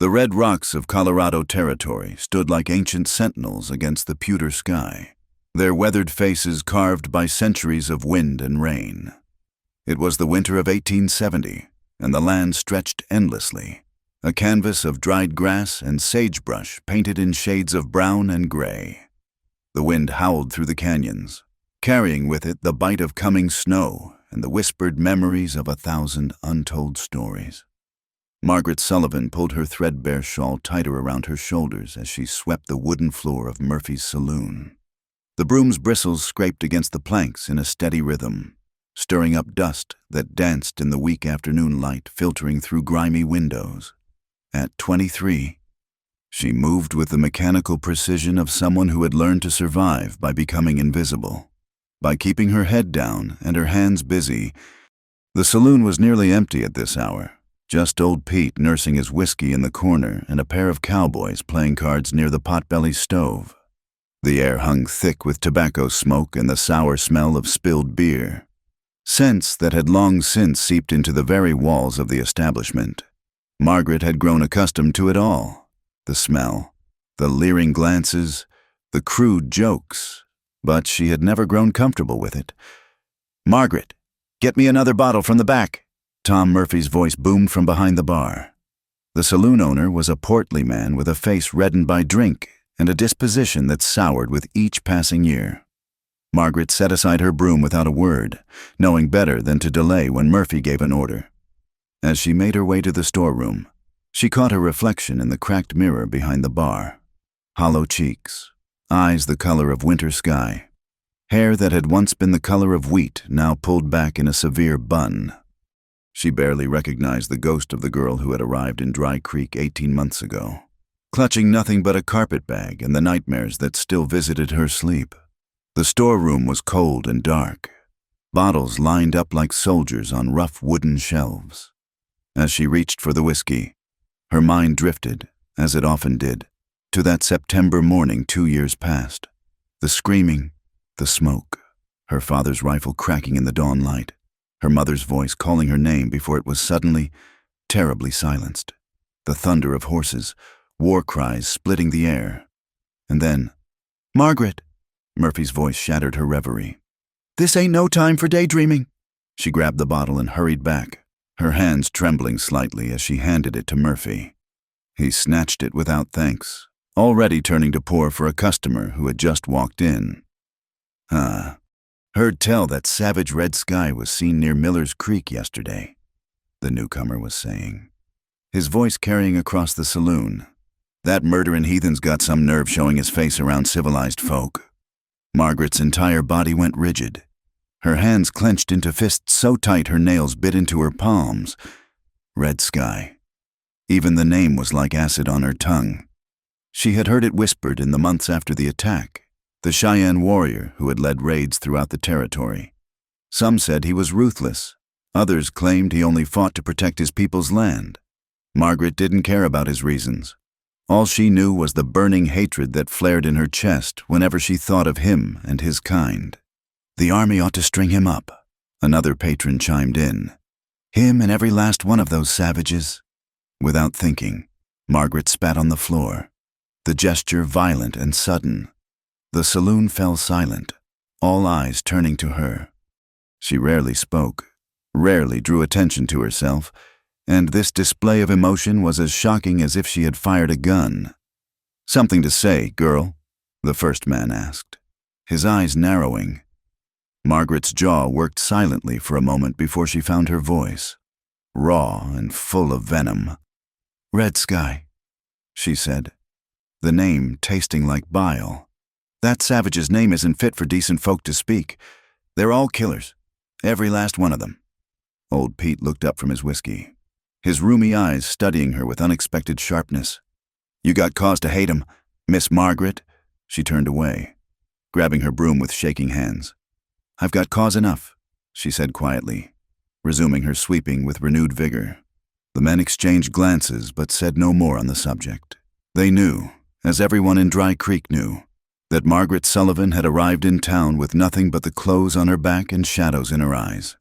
The red rocks of Colorado Territory stood like ancient sentinels against the pewter sky, their weathered faces carved by centuries of wind and rain. It was the winter of 1870, and the land stretched endlessly, a canvas of dried grass and sagebrush painted in shades of brown and gray. The wind howled through the canyons, carrying with it the bite of coming snow and the whispered memories of 1,000 untold stories. Margaret Sullivan pulled her threadbare shawl tighter around her shoulders as she swept the wooden floor of Murphy's saloon. The broom's bristles scraped against the planks in a steady rhythm, stirring up dust that danced in the weak afternoon light filtering through grimy windows. At 23, she moved with the mechanical precision of someone who had learned to survive by becoming invisible. By keeping her head down and her hands busy, the saloon was nearly empty at this hour. Just old Pete nursing his whiskey in the corner and a pair of cowboys playing cards near the potbelly stove. The air hung thick with tobacco smoke and the sour smell of spilled beer, scents that had long since seeped into the very walls of the establishment. Margaret had grown accustomed to it all, the smell, the leering glances, the crude jokes, but she had never grown comfortable with it. "Margaret, get me another bottle from the back." Tom Murphy's voice boomed from behind the bar. The saloon owner was a portly man with a face reddened by drink and a disposition that soured with each passing year. Margaret set aside her broom without a word, knowing better than to delay when Murphy gave an order. As she made her way to the storeroom, she caught her reflection in the cracked mirror behind the bar. Hollow cheeks, eyes the color of winter sky, hair that had once been the color of wheat now pulled back in a severe bun. She barely recognized the ghost of the girl who had arrived in Dry Creek 18 months ago, clutching nothing but a carpetbag and the nightmares that still visited her sleep. The storeroom was cold and dark, bottles lined up like soldiers on rough wooden shelves. As she reached for the whiskey, her mind drifted, as it often did, to that September morning 2 years past. The screaming, the smoke, her father's rifle cracking in the dawn light, her mother's voice calling her name before it was suddenly, terribly silenced. The thunder of horses, war cries splitting the air. And then, "Margaret!" Murphy's voice shattered her reverie. "This ain't no time for daydreaming." She grabbed the bottle and hurried back, her hands trembling slightly as she handed it to Murphy. He snatched it without thanks, already turning to pour for a customer who had just walked in. "Heard tell that savage red sky was seen near Miller's Creek yesterday," the newcomer was saying, his voice carrying across the saloon. "That murderin' heathen's got some nerve showing his face around civilized folk." Margaret's entire body went rigid, her hands clenched into fists so tight her nails bit into her palms. Red sky. Even the name was like acid on her tongue. She had heard it whispered in the months after the attack. The Cheyenne warrior who had led raids throughout the territory. Some said he was ruthless. Others claimed he only fought to protect his people's land. Margaret didn't care about his reasons. All she knew was the burning hatred that flared in her chest whenever she thought of him and his kind. "The army ought to string him up," another patron chimed in. "Him and every last one of those savages." Without thinking, Margaret spat on the floor, the gesture violent and sudden. The saloon fell silent, all eyes turning to her. She rarely spoke, rarely drew attention to herself, and this display of emotion was as shocking as if she had fired a gun. "Something to say, girl?" the first man asked, his eyes narrowing. Margaret's jaw worked silently for a moment before she found her voice, raw and full of venom. "Red sky," she said, the name tasting like bile. "That savage's name isn't fit for decent folk to speak. They're all killers, every last one of them." Old Pete looked up from his whiskey, his rheumy eyes studying her with unexpected sharpness. "You got cause to hate 'em, Miss Margaret." She turned away, grabbing her broom with shaking hands. "I've got cause enough," she said quietly, resuming her sweeping with renewed vigor. The men exchanged glances but said no more on the subject. They knew, as everyone in Dry Creek knew, that Margaret Sullivan had arrived in town with nothing but the clothes on her back and shadows in her eyes.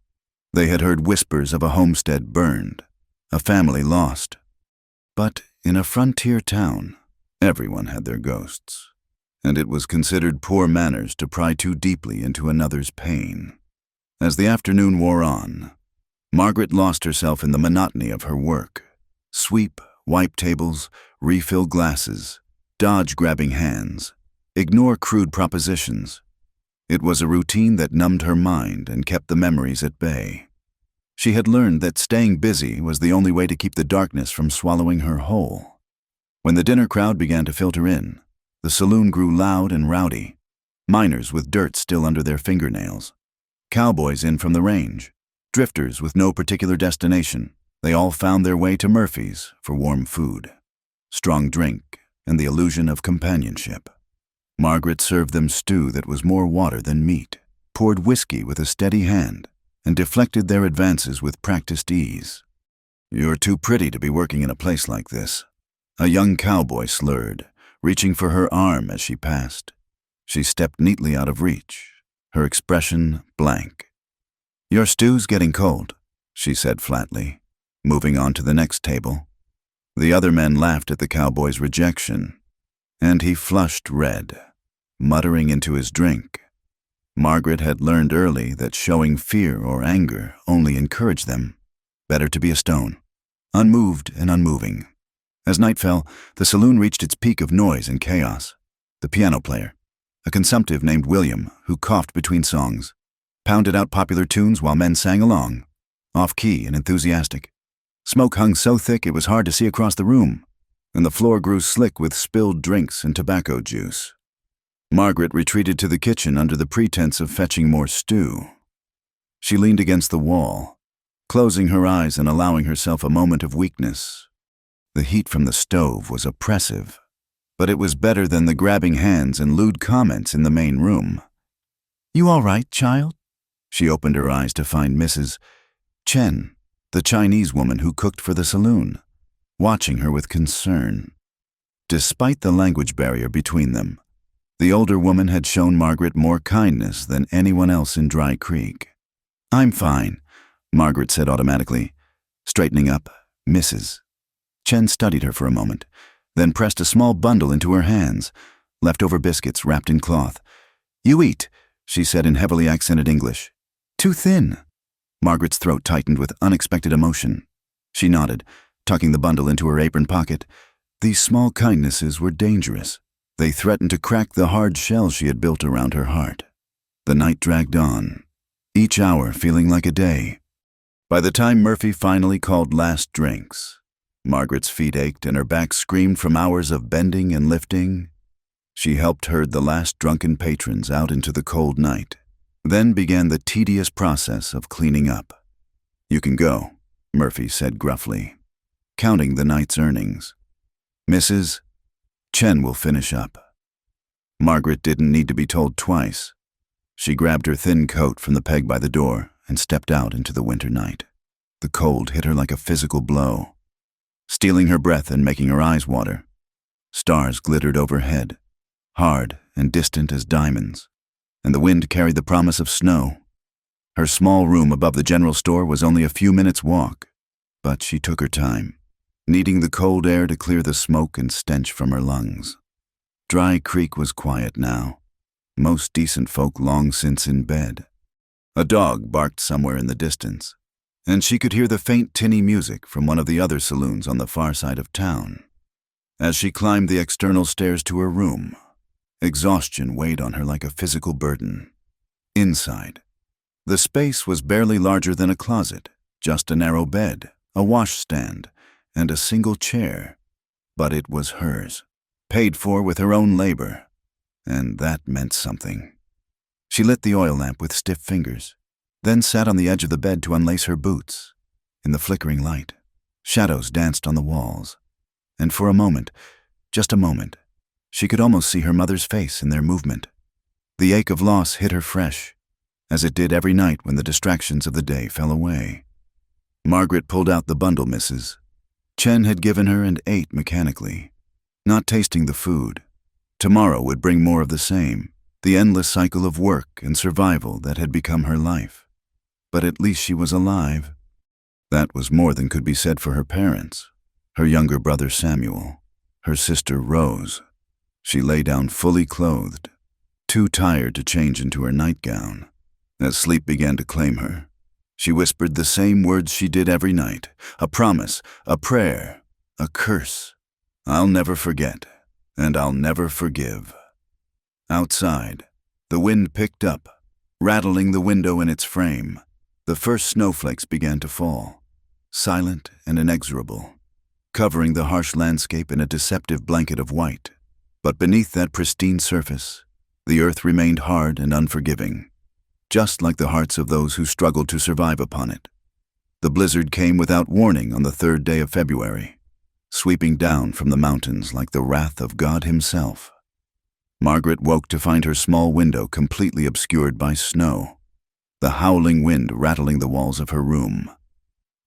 They had heard whispers of a homestead burned, a family lost. But In a frontier town, everyone had their ghosts, and it was considered poor manners to pry too deeply into another's pain. As the afternoon wore on, Margaret lost herself in the monotony of her work. Sweep, wipe tables, refill glasses, dodge grabbing hands, ignore crude propositions. It was a routine that numbed her mind and kept the memories at bay. She had learned that staying busy was the only way to keep the darkness from swallowing her whole. When the dinner crowd began to filter in, the saloon grew loud and rowdy. Miners with dirt still under their fingernails, cowboys in from the range, drifters with no particular destination. They all found their way to Murphy's for warm food, strong drink, and the illusion of companionship. Margaret served them stew that was more water than meat, poured whiskey with a steady hand, and deflected their advances with practiced ease. "You're too pretty to be working in a place like this," a young cowboy slurred, reaching for her arm as she passed. She stepped neatly out of reach, her expression blank. "Your stew's getting cold," she said flatly, moving on to the next table. The other men laughed at the cowboy's rejection, and he flushed red, muttering into his drink. Margaret had learned early that showing fear or anger only encouraged them. Better to be a stone, unmoved and unmoving. As night fell, the saloon reached its peak of noise and chaos. The piano player, a consumptive named William, who coughed between songs, pounded out popular tunes while men sang along, off-key and enthusiastic. Smoke hung so thick it was hard to see across the room, and the floor grew slick with spilled drinks and tobacco juice. Margaret retreated to the kitchen under the pretense of fetching more stew. She leaned against the wall, closing her eyes and allowing herself a moment of weakness. The heat from the stove was oppressive, but it was better than the grabbing hands and lewd comments in the main room. "You all right, child?" She opened her eyes to find Mrs. Chen, the Chinese woman who cooked for the saloon, watching her with concern. Despite the language barrier between them, the older woman had shown Margaret more kindness than anyone else in Dry Creek. "I'm fine," Margaret said automatically. Straightening up, "Mrs." Chen studied her for a moment, then pressed a small bundle into her hands, leftover biscuits wrapped in cloth. "You eat," she said in heavily accented English. "Too thin." Margaret's throat tightened with unexpected emotion. She nodded, tucking the bundle into her apron pocket. These small kindnesses were dangerous. They threatened to crack the hard shell she had built around her heart. The night dragged on, each hour feeling like a day. By the time Murphy finally called last drinks, Margaret's feet ached and her back screamed from hours of bending and lifting. She helped herd the last drunken patrons out into the cold night. Then began the tedious process of cleaning up. "You can go," Murphy said gruffly, counting the night's earnings. "Mrs. Chen will finish up." Margaret didn't need to be told twice. She grabbed her thin coat from the peg by the door and stepped out into the winter night. The cold hit her like a physical blow, stealing her breath and making her eyes water. Stars glittered overhead, hard and distant as diamonds, and the wind carried the promise of snow. Her small room above the general store was only a few minutes' walk, but she took her time, needing the cold air to clear the smoke and stench from her lungs. Dry Creek was quiet now, most decent folk long since in bed. A dog barked somewhere in the distance, and she could hear the faint tinny music from one of the other saloons on the far side of town. As she climbed the external stairs to her room, exhaustion weighed on her like a physical burden. Inside, the space was barely larger than a closet, just a narrow bed, a washstand, and a single chair. But it was hers, paid for with her own labor, and that meant something. She lit the oil lamp with stiff fingers, then sat on the edge of the bed to unlace her boots. In the flickering light, shadows danced on the walls, and for a moment, just a moment, she could almost see her mother's face in their movement. The ache of loss hit her fresh, as it did every night when the distractions of the day fell away. Margaret pulled out the bundle Mrs. Chen had given her and ate mechanically, not tasting the food. Tomorrow would bring more of the same, the endless cycle of work and survival that had become her life. But at least she was alive. That was more than could be said for her parents. her younger brother Samuel, her sister Rose. She lay down fully clothed, too tired to change into her nightgown. As sleep began to claim her, she whispered the same words she did every night, a promise, a prayer, a curse. I'll never forget, and I'll never forgive. Outside, the wind picked up, rattling the window in its frame. The first snowflakes began to fall, silent and inexorable, covering the harsh landscape in a deceptive blanket of white. But beneath that pristine surface, the earth remained hard and unforgiving, just like the hearts of those who struggled to survive upon it. The blizzard came without warning on the 3rd day of February, sweeping down from the mountains like the wrath of God himself. Margaret woke to find her small window completely obscured by snow, the howling wind rattling the walls of her room.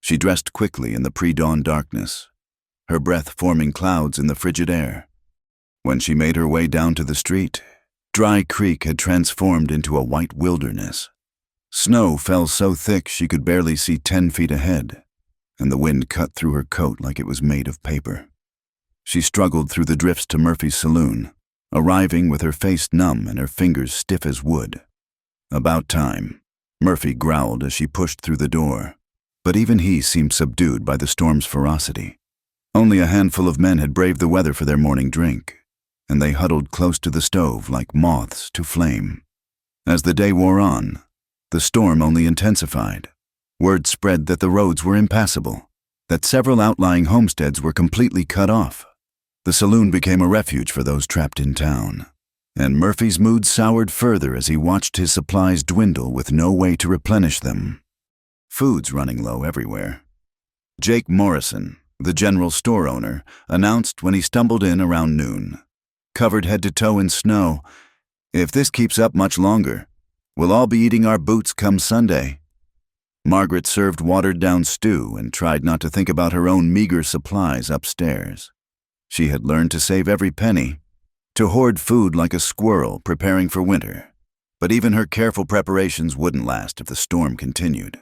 She dressed quickly in the pre-dawn darkness, her breath forming clouds in the frigid air. When she made her way down to the street, Dry Creek had transformed into a white wilderness. Snow fell so thick she could barely see 10 feet ahead, and the wind cut through her coat like it was made of paper. She struggled through the drifts to Murphy's saloon, arriving with her face numb and her fingers stiff as wood. About time, Murphy growled as she pushed through the door, but even he seemed subdued by the storm's ferocity. Only a handful of men had braved the weather for their morning drink, and they huddled close to the stove like moths to flame. As the day wore on, the storm only intensified. Word spread that the roads were impassable, that several outlying homesteads were completely cut off. The saloon became a refuge for those trapped in town, and Murphy's mood soured further as he watched his supplies dwindle with no way to replenish them. Food's running low everywhere. Jake Morrison, the general store owner, announced when he stumbled in around noon, covered head to toe in snow, "If this keeps up much longer, we'll all be eating our boots come Sunday." Margaret served watered-down stew and tried not to think about her own meager supplies upstairs. She had learned to save every penny, to hoard food like a squirrel preparing for winter. But even her careful preparations wouldn't last if the storm continued.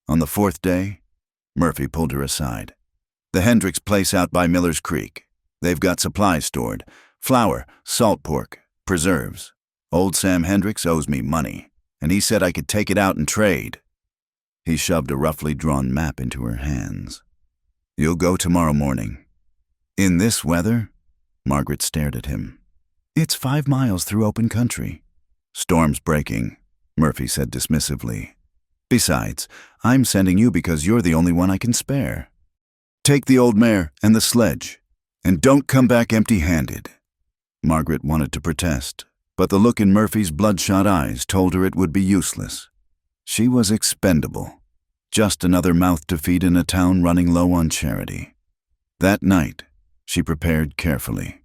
On the 4th day, Murphy pulled her aside. "The Hendricks place out by Miller's Creek. They've got supplies stored. Flour, salt pork, preserves. Old Sam Hendricks owes me money, and he said I could take it out and trade." He shoved a roughly drawn map into her hands. "You'll go tomorrow morning." "In this weather?" Margaret stared at him. "It's 5 miles through open country." "Storm's breaking," Murphy said dismissively. "Besides, I'm sending you because you're the only one I can spare. Take the old mare and the sledge, and don't come back empty-handed." Margaret wanted to protest, but the look in Murphy's bloodshot eyes told her it would be useless. She was expendable, just another mouth to feed in a town running low on charity. That night, she prepared carefully.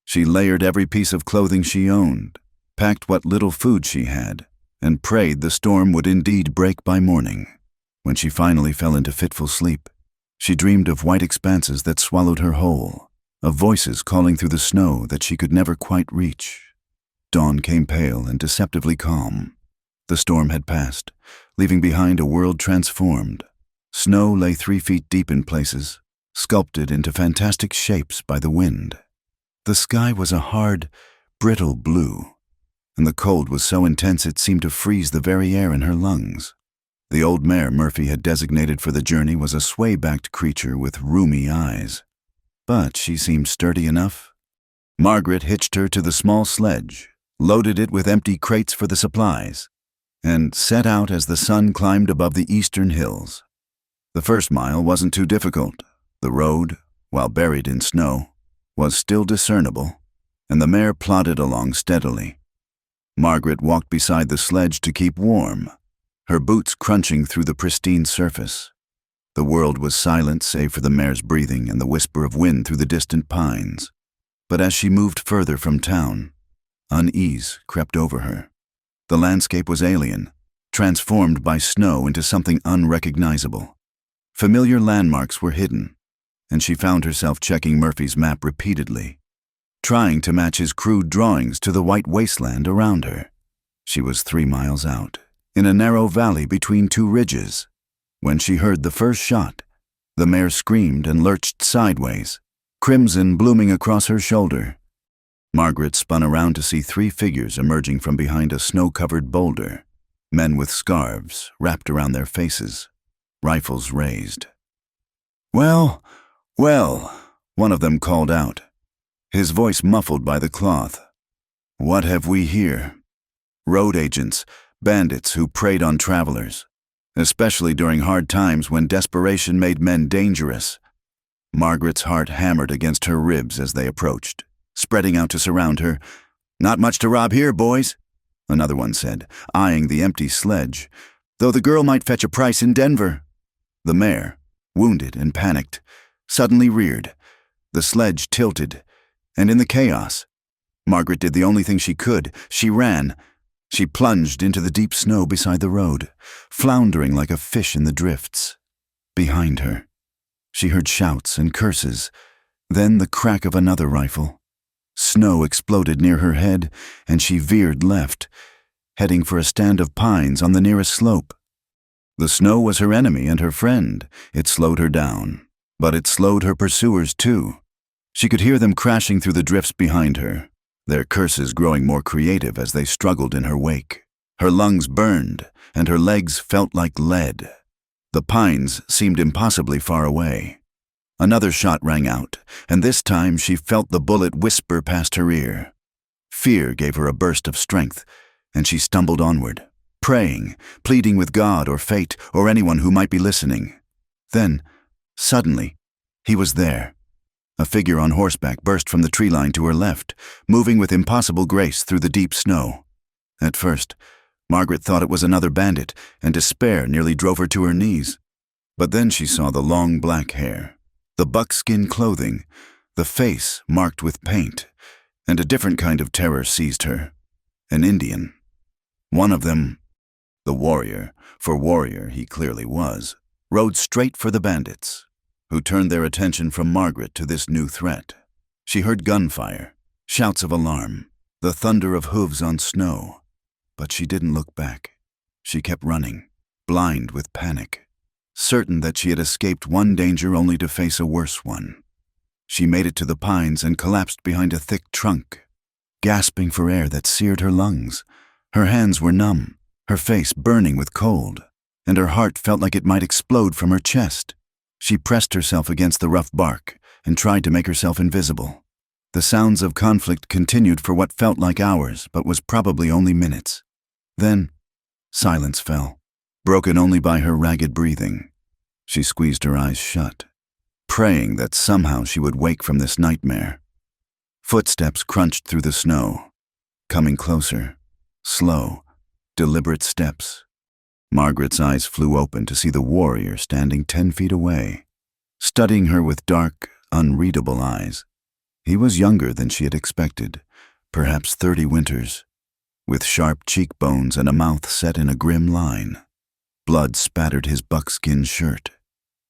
She layered every piece of clothing she owned, packed what little food she had, and prayed the storm would indeed break by morning. When she finally fell into fitful sleep, she dreamed of white expanses that swallowed her whole, of voices calling through the snow that she could never quite reach. Dawn came pale and deceptively calm. The storm had passed, leaving behind a world transformed. Snow lay 3 feet deep in places, sculpted into fantastic shapes by the wind. The sky was a hard, brittle blue, and the cold was so intense it seemed to freeze the very air in her lungs. The old mare Murphy had designated for the journey was a sway-backed creature with rheumy eyes, but she seemed sturdy enough. Margaret hitched her to the small sledge, loaded it with empty crates for the supplies, and set out as the sun climbed above the eastern hills. The first mile wasn't too difficult. The road, while buried in snow, was still discernible, and the mare plodded along steadily. Margaret walked beside the sledge to keep warm, her boots crunching through the pristine surface. The world was silent save for the mare's breathing and the whisper of wind through the distant pines. But as she moved further from town, unease crept over her. The landscape was alien, transformed by snow into something unrecognizable. Familiar landmarks were hidden, and she found herself checking Murphy's map repeatedly, trying to match his crude drawings to the white wasteland around her. She was 3 miles out, in a narrow valley between 2 ridges, when she heard the first shot, The mare screamed and lurched sideways, crimson blooming across her shoulder. Margaret spun around to see 3 figures emerging from behind a snow-covered boulder, men with scarves wrapped around their faces, rifles raised. "Well, well," one of them called out, his voice muffled by the cloth. "What have we here?" Road agents, bandits who preyed on travelers, especially during hard times when desperation made men dangerous. Margaret's heart hammered against her ribs as they approached, spreading out to surround her. "Not much to rob here, boys," another one said, eyeing the empty sledge, "though the girl might fetch a price in Denver." The mare, wounded and panicked, suddenly reared. The sledge tilted, and in the chaos, Margaret did the only thing she could. She ran. She plunged into the deep snow beside the road, floundering like a fish in the drifts. Behind her, she heard shouts and curses, then the crack of another rifle. Snow exploded near her head, and she veered left, heading for a stand of pines on the nearest slope. The snow was her enemy and her friend. It slowed her down, but it slowed her pursuers too. She could hear them crashing through the drifts behind her, their curses growing more creative as they struggled in her wake. Her lungs burned, and her legs felt like lead. The pines seemed impossibly far away. Another shot rang out, and this time she felt the bullet whisper past her ear. Fear gave her a burst of strength, and she stumbled onward, praying, pleading with God or fate or anyone who might be listening. Then, suddenly, he was there. A figure on horseback burst from the tree line to her left, moving with impossible grace through the deep snow. At first, Margaret thought it was another bandit, and despair nearly drove her to her knees. But then she saw the long black hair, the buckskin clothing, the face marked with paint, and a different kind of terror seized her. An Indian. One of them, the warrior, for warrior he clearly was, rode straight for the bandits, who turned their attention from Margaret to this new threat. She heard gunfire, shouts of alarm, the thunder of hooves on snow, but she didn't look back. She kept running, blind with panic, certain that she had escaped one danger only to face a worse one. She made it to the pines and collapsed behind a thick trunk, gasping for air that seared her lungs. Her hands were numb, her face burning with cold, and her heart felt like it might explode from her chest. She pressed herself against the rough bark and tried to make herself invisible. The sounds of conflict continued for what felt like hours, but was probably only minutes. Then, silence fell, broken only by her ragged breathing. She squeezed her eyes shut, praying that somehow she would wake from this nightmare. Footsteps crunched through the snow, coming closer, slow, deliberate steps. Margaret's eyes flew open to see the warrior standing 10 feet away, studying her with dark, unreadable eyes. He was younger than she had expected, perhaps 30 winters, with sharp cheekbones and a mouth set in a grim line. Blood spattered his buckskin shirt,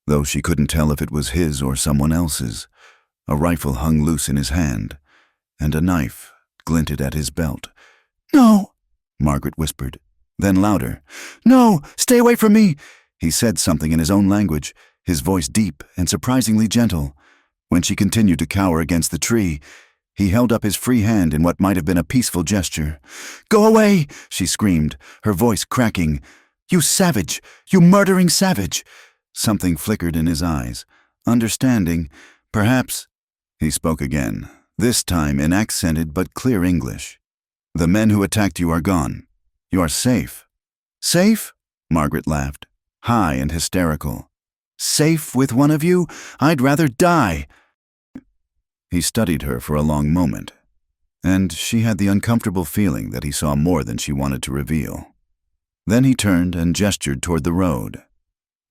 though she couldn't tell if it was his or someone else's. A rifle hung loose in his hand, and a knife glinted at his belt. "No," Margaret whispered. Then louder, "No, stay away from me!" He said something in his own language, his voice deep and surprisingly gentle. When she continued to cower against the tree, he held up his free hand in what might have been a peaceful gesture. "Go away!" she screamed, her voice cracking. "You savage! You murdering savage!" Something flickered in his eyes. Understanding, perhaps. He spoke again, this time in accented but clear English. "The men who attacked you are gone. You are safe." "Safe?" Margaret laughed, high and hysterical. "Safe with one of you? I'd rather die." He studied her for a long moment, and she had the uncomfortable feeling that he saw more than she wanted to reveal. Then he turned and gestured toward the road.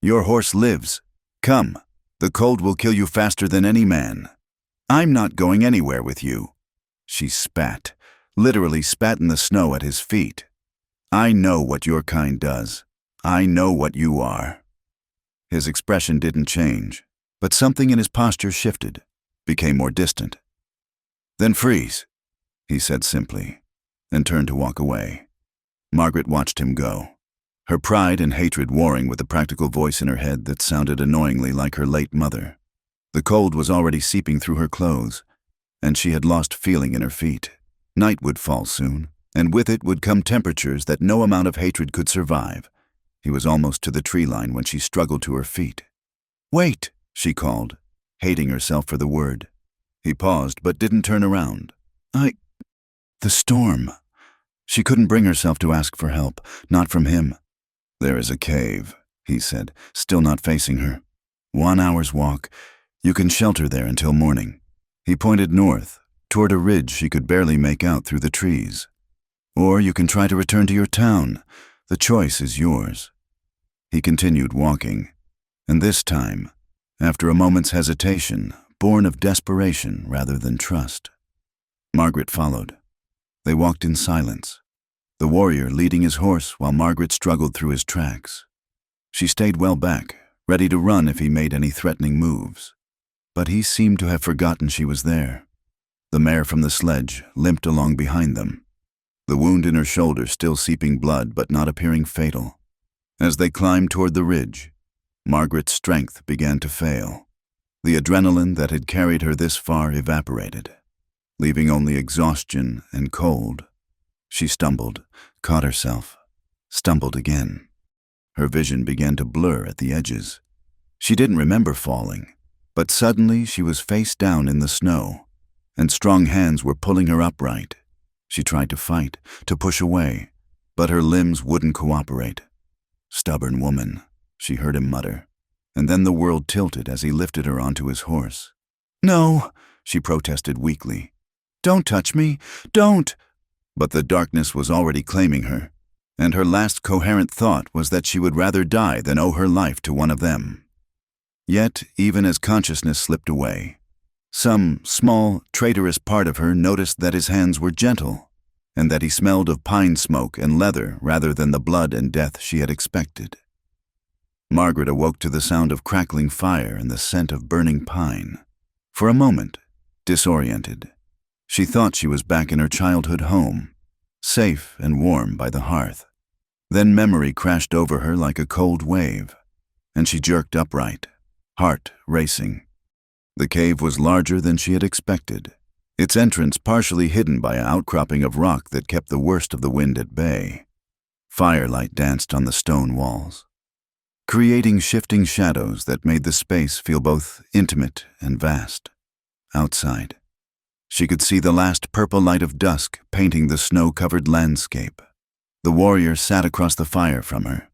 "Your horse lives. Come. The cold will kill you faster than any man. I'm not going anywhere with you." She spat, literally spat in the snow at his feet. "I know what your kind does. I know what you are." His expression didn't change, but something in his posture shifted, became more distant. "Then freeze," he said simply, and turned to walk away. Margaret watched him go, her pride and hatred warring with the practical voice in her head that sounded annoyingly like her late mother. The cold was already seeping through her clothes, and she had lost feeling in her feet. Night would fall soon, and with it would come temperatures that no amount of hatred could survive. He was almost to the tree line when she struggled to her feet. "Wait," she called, hating herself for the word. He paused but didn't turn around. The storm." She couldn't bring herself to ask for help, not from him. "There is a cave," he said, still not facing her. "1 hour's walk. You can shelter there until morning." He pointed north, toward a ridge she could barely make out through the trees. "Or you can try to return to your town. The choice is yours." He continued walking, and this time, after a moment's hesitation, born of desperation rather than trust. Margaret followed. They walked in silence, the warrior leading his horse while Margaret struggled through his tracks. She stayed well back, ready to run if he made any threatening moves. But he seemed to have forgotten she was there. The mare from the sledge limped along behind them, the wound in her shoulder still seeping blood but not appearing fatal. As they climbed toward the ridge, Margaret's strength began to fail. The adrenaline that had carried her this far evaporated, leaving only exhaustion and cold. She stumbled, caught herself, stumbled again. Her vision began to blur at the edges. She didn't remember falling, but suddenly she was face down in the snow, and strong hands were pulling her upright. She tried to fight, to push away, but her limbs wouldn't cooperate. "Stubborn woman," she heard him mutter, and then the world tilted as he lifted her onto his horse. "No," she protested weakly. "Don't touch me, don't!" But the darkness was already claiming her, and her last coherent thought was that she would rather die than owe her life to one of them. Yet, even as consciousness slipped away, some small, traitorous part of her noticed that his hands were gentle, and that he smelled of pine smoke and leather rather than the blood and death she had expected. Margaret awoke to the sound of crackling fire and the scent of burning pine. For a moment, disoriented, she thought she was back in her childhood home, safe and warm by the hearth. Then memory crashed over her like a cold wave, and she jerked upright, heart racing. The cave was larger than she had expected, its entrance partially hidden by an outcropping of rock that kept the worst of the wind at bay. Firelight danced on the stone walls, creating shifting shadows that made the space feel both intimate and vast. Outside, she could see the last purple light of dusk painting the snow-covered landscape. The warrior sat across the fire from her,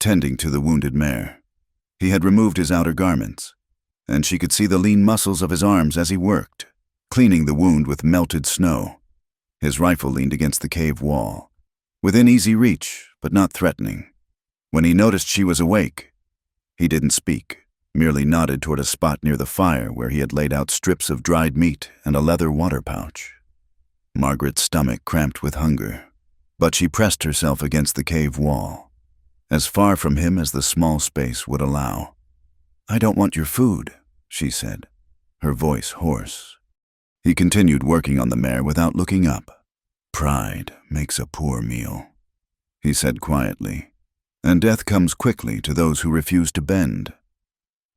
tending to the wounded mare. He had removed his outer garments, and she could see the lean muscles of his arms as he worked, cleaning the wound with melted snow. His rifle leaned against the cave wall, within easy reach, but not threatening. When he noticed she was awake, he didn't speak, merely nodded toward a spot near the fire where he had laid out strips of dried meat and a leather water pouch. Margaret's stomach cramped with hunger, but she pressed herself against the cave wall, as far from him as the small space would allow. "I don't want your food," she said, her voice hoarse. He continued working on the mare without looking up. "Pride makes a poor meal," he said quietly, "and death comes quickly to those who refuse to bend."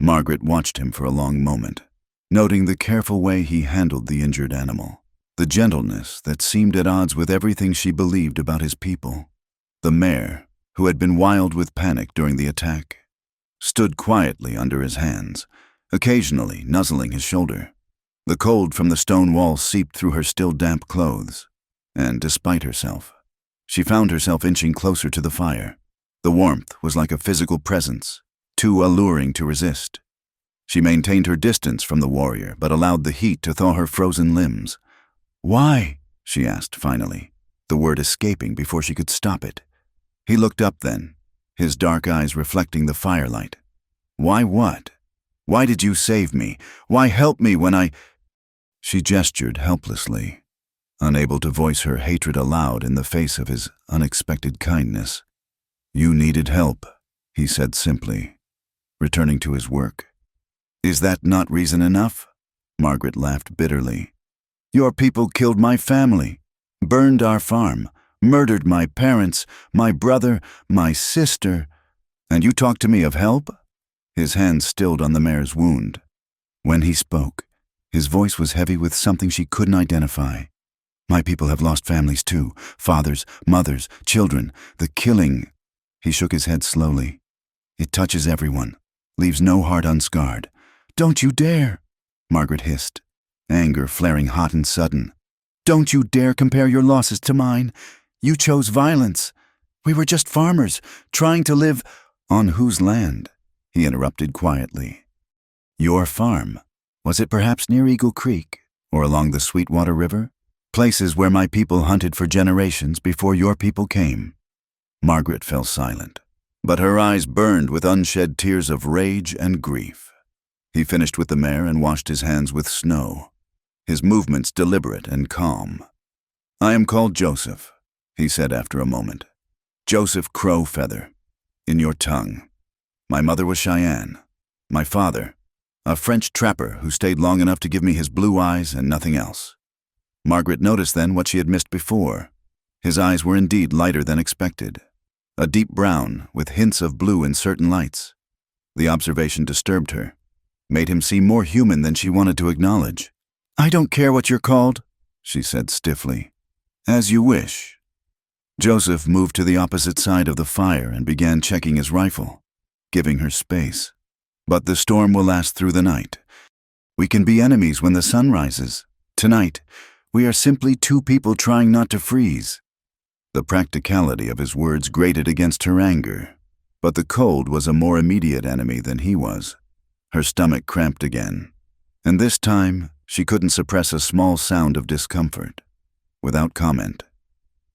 Margaret watched him for a long moment, noting the careful way he handled the injured animal, the gentleness that seemed at odds with everything she believed about his people. The mare, who had been wild with panic during the attack, stood quietly under his hands, occasionally nuzzling his shoulder. The cold from the stone wall seeped through her still damp clothes, and despite herself, she found herself inching closer to the fire. The warmth was like a physical presence, too alluring to resist. She maintained her distance from the warrior, but allowed the heat to thaw her frozen limbs. "Why?" she asked finally, the word escaping before she could stop it. He looked up then, his dark eyes reflecting the firelight. "Why what? Why did you save me? Why help me when I—" She gestured helplessly, unable to voice her hatred aloud in the face of his unexpected kindness. "You needed help," he said simply, returning to his work. "Is that not reason enough?" Margaret laughed bitterly. "Your people killed my family, burned our farm, Murdered my parents, my brother, my sister. And you talk to me of help?" His hand stilled on the mare's wound. When he spoke, his voice was heavy with something she couldn't identify. "My people have lost families too. Fathers, mothers, children. The killing—" He shook his head slowly. "It touches everyone, leaves no heart unscarred." "Don't you dare!" Margaret hissed, anger flaring hot and sudden. "Don't you dare compare your losses to mine. You chose violence. We were just farmers, trying to live—" "On whose land?" he interrupted quietly. "Your farm. Was it perhaps near Eagle Creek, or along the Sweetwater River? Places where my people hunted for generations before your people came." Margaret fell silent, but her eyes burned with unshed tears of rage and grief. He finished with the mare and washed his hands with snow, his movements deliberate and calm. "I am called Joseph," he said after a moment. "Joseph Crowfeather, in your tongue. My mother was Cheyenne. My father, a French trapper who stayed long enough to give me his blue eyes and nothing else." Margaret noticed then what she had missed before. His eyes were indeed lighter than expected, a deep brown with hints of blue in certain lights. The observation disturbed her, made him seem more human than she wanted to acknowledge. "I don't care what you're called," she said stiffly. "As you wish." Joseph moved to the opposite side of the fire and began checking his rifle, giving her space. "But the storm will last through the night. We can be enemies when the sun rises. Tonight, we are simply two people trying not to freeze." The practicality of his words grated against her anger, but the cold was a more immediate enemy than he was. Her stomach cramped again, and this time she couldn't suppress a small sound of discomfort. Without comment,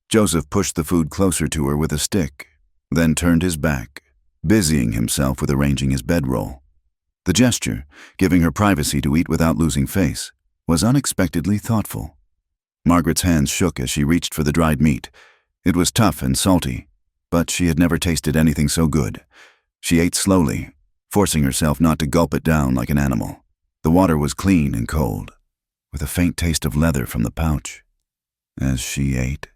Joseph pushed the food closer to her with a stick, then turned his back, busying himself with arranging his bedroll. The gesture, giving her privacy to eat without losing face, was unexpectedly thoughtful. Margaret's hands shook as she reached for the dried meat. It was tough and salty, but she had never tasted anything so good. She ate slowly, forcing herself not to gulp it down like an animal. The water was clean and cold, with a faint taste of leather from the pouch. As she ate,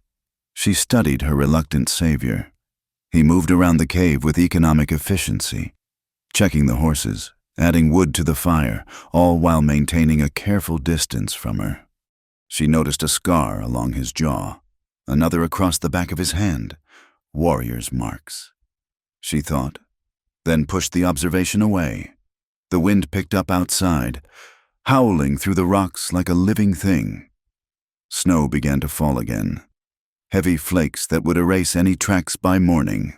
she studied her reluctant savior. He moved around the cave with economic efficiency, checking the horses, adding wood to the fire, all while maintaining a careful distance from her. She noticed a scar along his jaw, another across the back of his hand. Warrior's marks, she thought, then pushed the observation away. The wind picked up outside, howling through the rocks like a living thing. Snow began to fall again, heavy flakes that would erase any tracks by morning.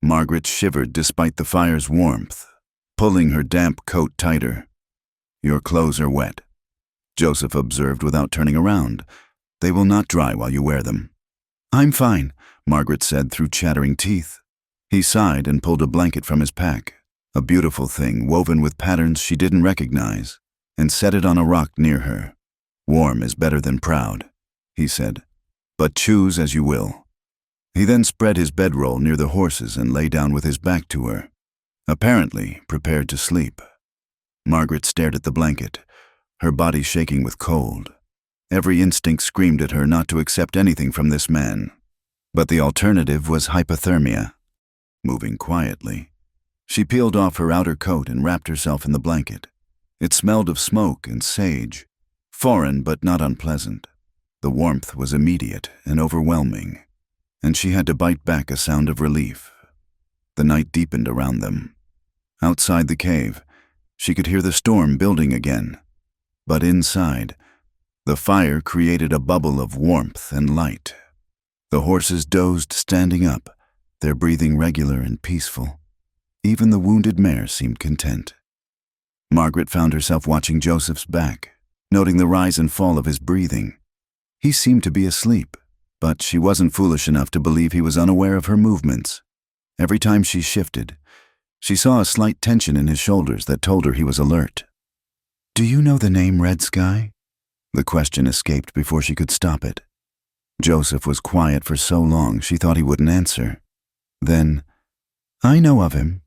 Margaret shivered despite the fire's warmth, pulling her damp coat tighter. "Your clothes are wet," Joseph observed without turning around. "They will not dry while you wear them." "I'm fine," Margaret said through chattering teeth. He sighed and pulled a blanket from his pack, a beautiful thing woven with patterns she didn't recognize, and set it on a rock near her. "Warm is better than proud," he said, "but choose as you will." He then spread his bedroll near the horses and lay down with his back to her, apparently prepared to sleep. Margaret stared at the blanket, her body shaking with cold. Every instinct screamed at her not to accept anything from this man, but the alternative was hypothermia. Moving quietly, she peeled off her outer coat and wrapped herself in the blanket. It smelled of smoke and sage, foreign but not unpleasant. The warmth was immediate and overwhelming, and she had to bite back a sound of relief. The night deepened around them. Outside the cave, she could hear the storm building again, but inside, the fire created a bubble of warmth and light. The horses dozed standing up, their breathing regular and peaceful. Even the wounded mare seemed content. Margaret found herself watching Joseph's back, noting the rise and fall of his breathing. He seemed to be asleep, but she wasn't foolish enough to believe he was unaware of her movements. Every time she shifted, she saw a slight tension in his shoulders that told her he was alert. "Do you know the name Red Sky?" The question escaped before she could stop it. Joseph was quiet for so long she thought he wouldn't answer. Then, "I know of him."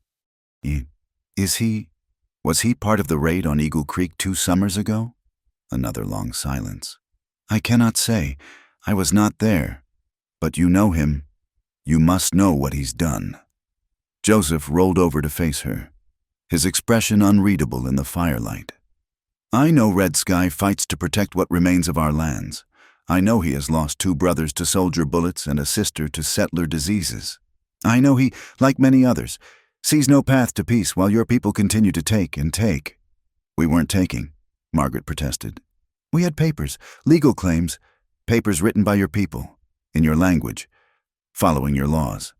Was he part of the raid on Eagle Creek 2 summers ago?" Another long silence. "I cannot say. I was not there. But you know him. You must know what he's done." Joseph rolled over to face her, his expression unreadable in the firelight. "I know Red Sky fights to protect what remains of our lands. I know he has lost 2 brothers to soldier bullets and a sister to settler diseases. I know he, like many others, sees no path to peace while your people continue to take and take." "We weren't taking," Margaret protested. "We had papers, legal claims, papers written by your people, in your language, following your laws."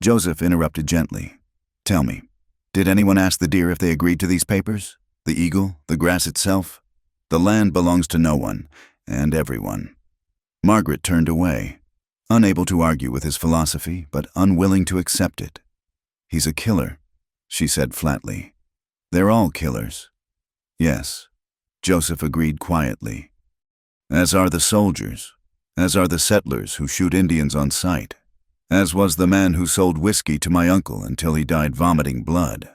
Joseph interrupted gently. "Tell me, did anyone ask the deer if they agreed to these papers? The eagle, the grass itself? The land belongs to no one, and everyone." Margaret turned away, unable to argue with his philosophy, but unwilling to accept it. "He's a killer," she said flatly. "They're all killers." "Yes," Joseph agreed quietly. "As are the soldiers, as are the settlers who shoot Indians on sight, as was the man who sold whiskey to my uncle until he died vomiting blood.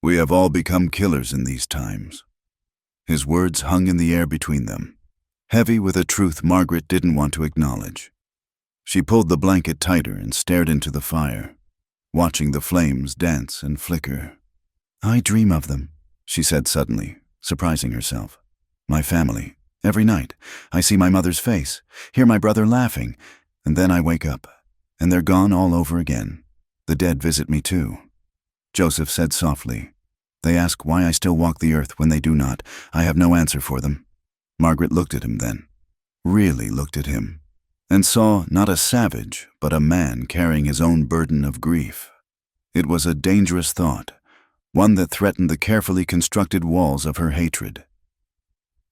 We have all become killers in these times." His words hung in the air between them, heavy with a truth Margaret didn't want to acknowledge. She pulled the blanket tighter and stared into the fire, watching the flames dance and flicker. "I dream of them," she said suddenly, surprising herself. "My family. Every night, I see my mother's face, hear my brother laughing, and then I wake up, and they're gone all over again. The dead visit me too." Joseph said softly, "They ask why I still walk the earth when they do not. I have no answer for them." Margaret looked at him then, really looked at him, and saw not a savage, but a man carrying his own burden of grief. It was a dangerous thought, one that threatened the carefully constructed walls of her hatred.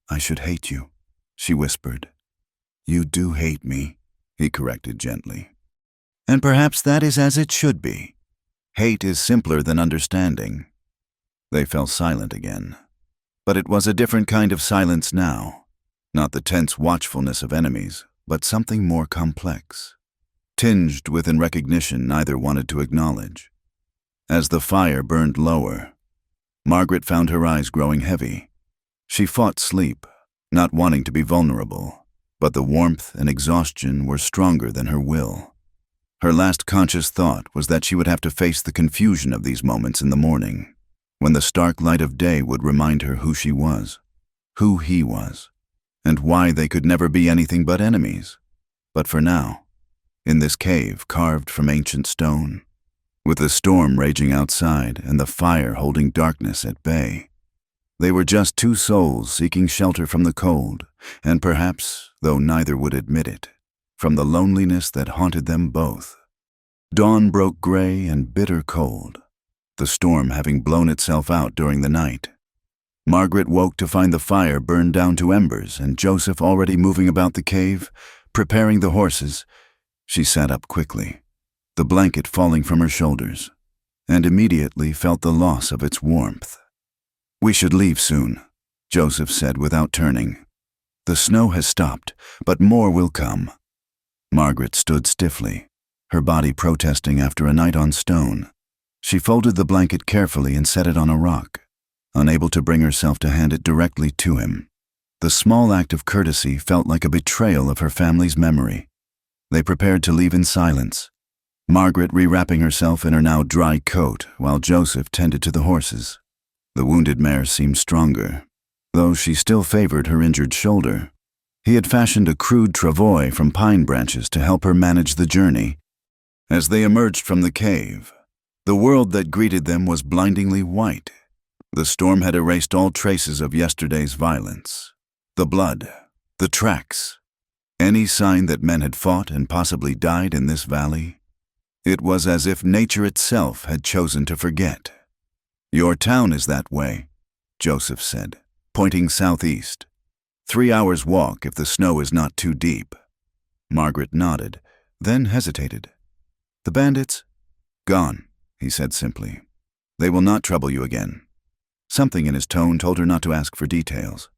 "I should hate you," she whispered. "You do hate me," he corrected gently. "And perhaps that is as it should be. Hate is simpler than understanding." They fell silent again. But it was a different kind of silence now, not the tense watchfulness of enemies, but something more complex, tinged with a recognition neither wanted to acknowledge. As the fire burned lower, Margaret found her eyes growing heavy. She fought sleep, not wanting to be vulnerable, but the warmth and exhaustion were stronger than her will. Her last conscious thought was that she would have to face the confusion of these moments in the morning, when the stark light of day would remind her who she was, who he was, and why they could never be anything but enemies. But for now, in this cave carved from ancient stone, with the storm raging outside and the fire holding darkness at bay, they were just 2 souls seeking shelter from the cold, and perhaps, though neither would admit it, from the loneliness that haunted them both. Dawn broke gray and bitter cold, the storm having blown itself out during the night. Margaret woke to find the fire burned down to embers and Joseph already moving about the cave, preparing the horses. She sat up quickly, the blanket falling from her shoulders, and immediately felt the loss of its warmth. "We should leave soon," Joseph said without turning. "The snow has stopped, but more will come." Margaret stood stiffly, her body protesting after a night on stone. She folded the blanket carefully and set it on a rock, unable to bring herself to hand it directly to him. The small act of courtesy felt like a betrayal of her family's memory. They prepared to leave in silence, Margaret rewrapping herself in her now dry coat while Joseph tended to the horses. The wounded mare seemed stronger, though she still favored her injured shoulder. He had fashioned a crude travois from pine branches to help her manage the journey. As they emerged from the cave, the world that greeted them was blindingly white. The storm had erased all traces of yesterday's violence. The blood, the tracks, any sign that men had fought and possibly died in this valley. It was as if nature itself had chosen to forget. "Your town is that way," Joseph said, pointing southeast. 3 hours' walk if the snow is not too deep. Margaret nodded, then hesitated. "The bandits?" "Gone," he said simply. "They will not trouble you again." Something in his tone told her not to ask for details.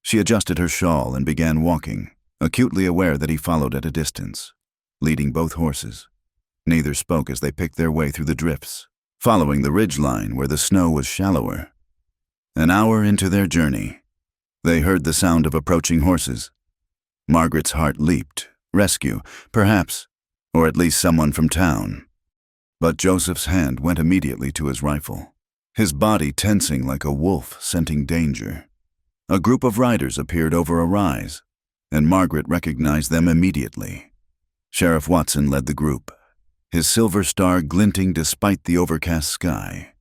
She adjusted her shawl and began walking, acutely aware that he followed at a distance, leading both horses. Neither spoke as they picked their way through the drifts, following the ridge line where the snow was shallower. An hour into their journey, they heard the sound of approaching horses. Margaret's heart leaped. Rescue, perhaps, Or at least someone from town. But Joseph's hand went immediately to his rifle, his body tensing like a wolf scenting danger. A group of riders appeared over a rise, and Margaret recognized them immediately. Sheriff Watson led the group, his silver star glinting despite the overcast sky.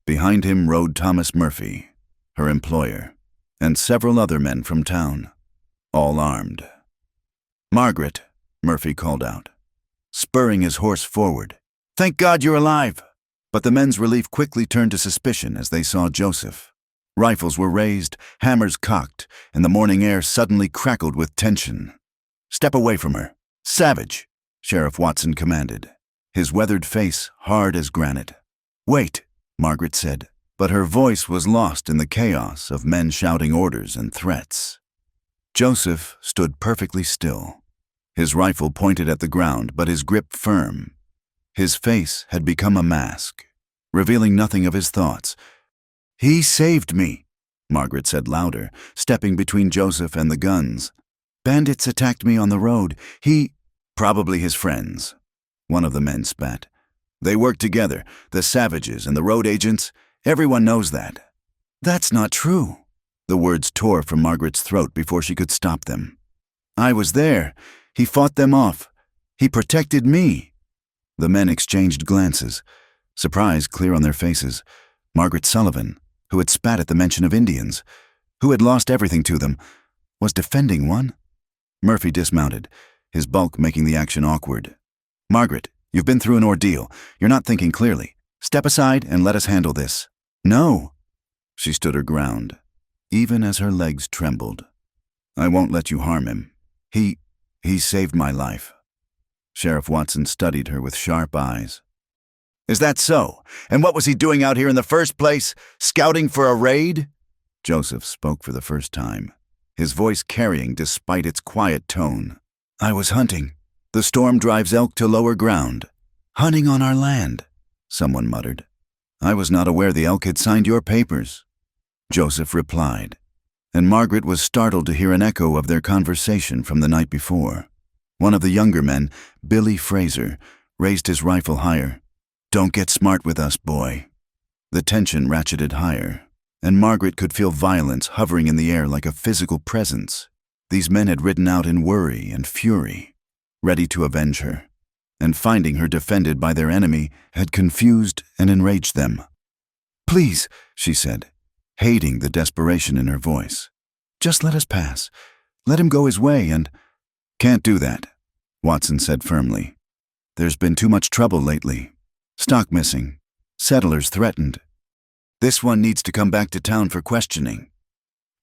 Behind him rode Thomas Murphy, her employer, and several other men from town, all armed. "Margaret," Murphy called out, spurring his horse forward. "Thank God you're alive!" But the men's relief quickly turned to suspicion as they saw Joseph. Rifles were raised, hammers cocked, and the morning air suddenly crackled with tension. "Step away from her. Savage," Sheriff Watson commanded, his weathered face hard as granite. "Wait," Margaret said, but her voice was lost in the chaos of men shouting orders and threats. Joseph stood perfectly still, his rifle pointed at the ground but his grip firm. His face had become a mask, revealing nothing of his thoughts. "He saved me," Margaret said louder, stepping between Joseph and the guns. "Bandits attacked me on the road. Probably his friends," one of the men spat. "They work together, the savages and the road agents. Everyone knows that." "That's not true." The words tore from Margaret's throat before she could stop them. "I was there. He fought them off. He protected me." The men exchanged glances, surprise clear on their faces. Margaret Sullivan, who had spat at the mention of Indians, who had lost everything to them, was defending one. Murphy dismounted, his bulk making the action awkward. "Margaret, you've been through an ordeal. You're not thinking clearly. Step aside and let us handle this." "No." She stood her ground, even as her legs trembled. "I won't let you harm him. He saved my life." Sheriff Watson studied her with sharp eyes. "Is that so? And what was he doing out here in the first place? Scouting for a raid?" Joseph spoke for the first time, his voice carrying despite its quiet tone. "I was hunting. The storm drives elk to lower ground." "Hunting on our land," someone muttered. "I was not aware the elk had signed your papers," Joseph replied, and Margaret was startled to hear an echo of their conversation from the night before. One of the younger men, Billy Fraser, raised his rifle higher. "Don't get smart with us, boy." The tension ratcheted higher, and Margaret could feel violence hovering in the air like a physical presence. These men had ridden out in worry and fury, ready to avenge her, and finding her defended by their enemy had confused and enraged them. "Please," she said, hating the desperation in her voice. "Just let us pass. Let him go his way and—" "Can't do that," Watson said firmly. "There's been too much trouble lately. Stock missing. Settlers threatened. This one needs to come back to town for questioning."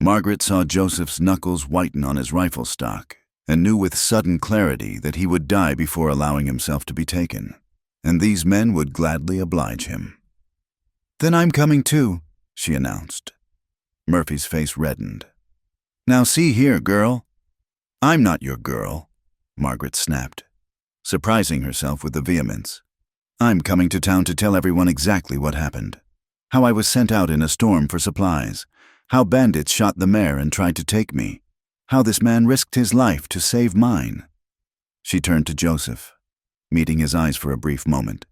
Margaret saw Joseph's knuckles whiten on his rifle stock and knew with sudden clarity that he would die before allowing himself to be taken, and these men would gladly oblige him. "Then I'm coming too," she announced. Murphy's face reddened. "Now see here, girl." "I'm not your girl," Margaret snapped, surprising herself with the vehemence. "I'm coming to town to tell everyone exactly what happened. How I was sent out in a storm for supplies. How bandits shot the mare and tried to take me. How this man risked his life to save mine." She turned to Joseph, meeting his eyes for a brief moment.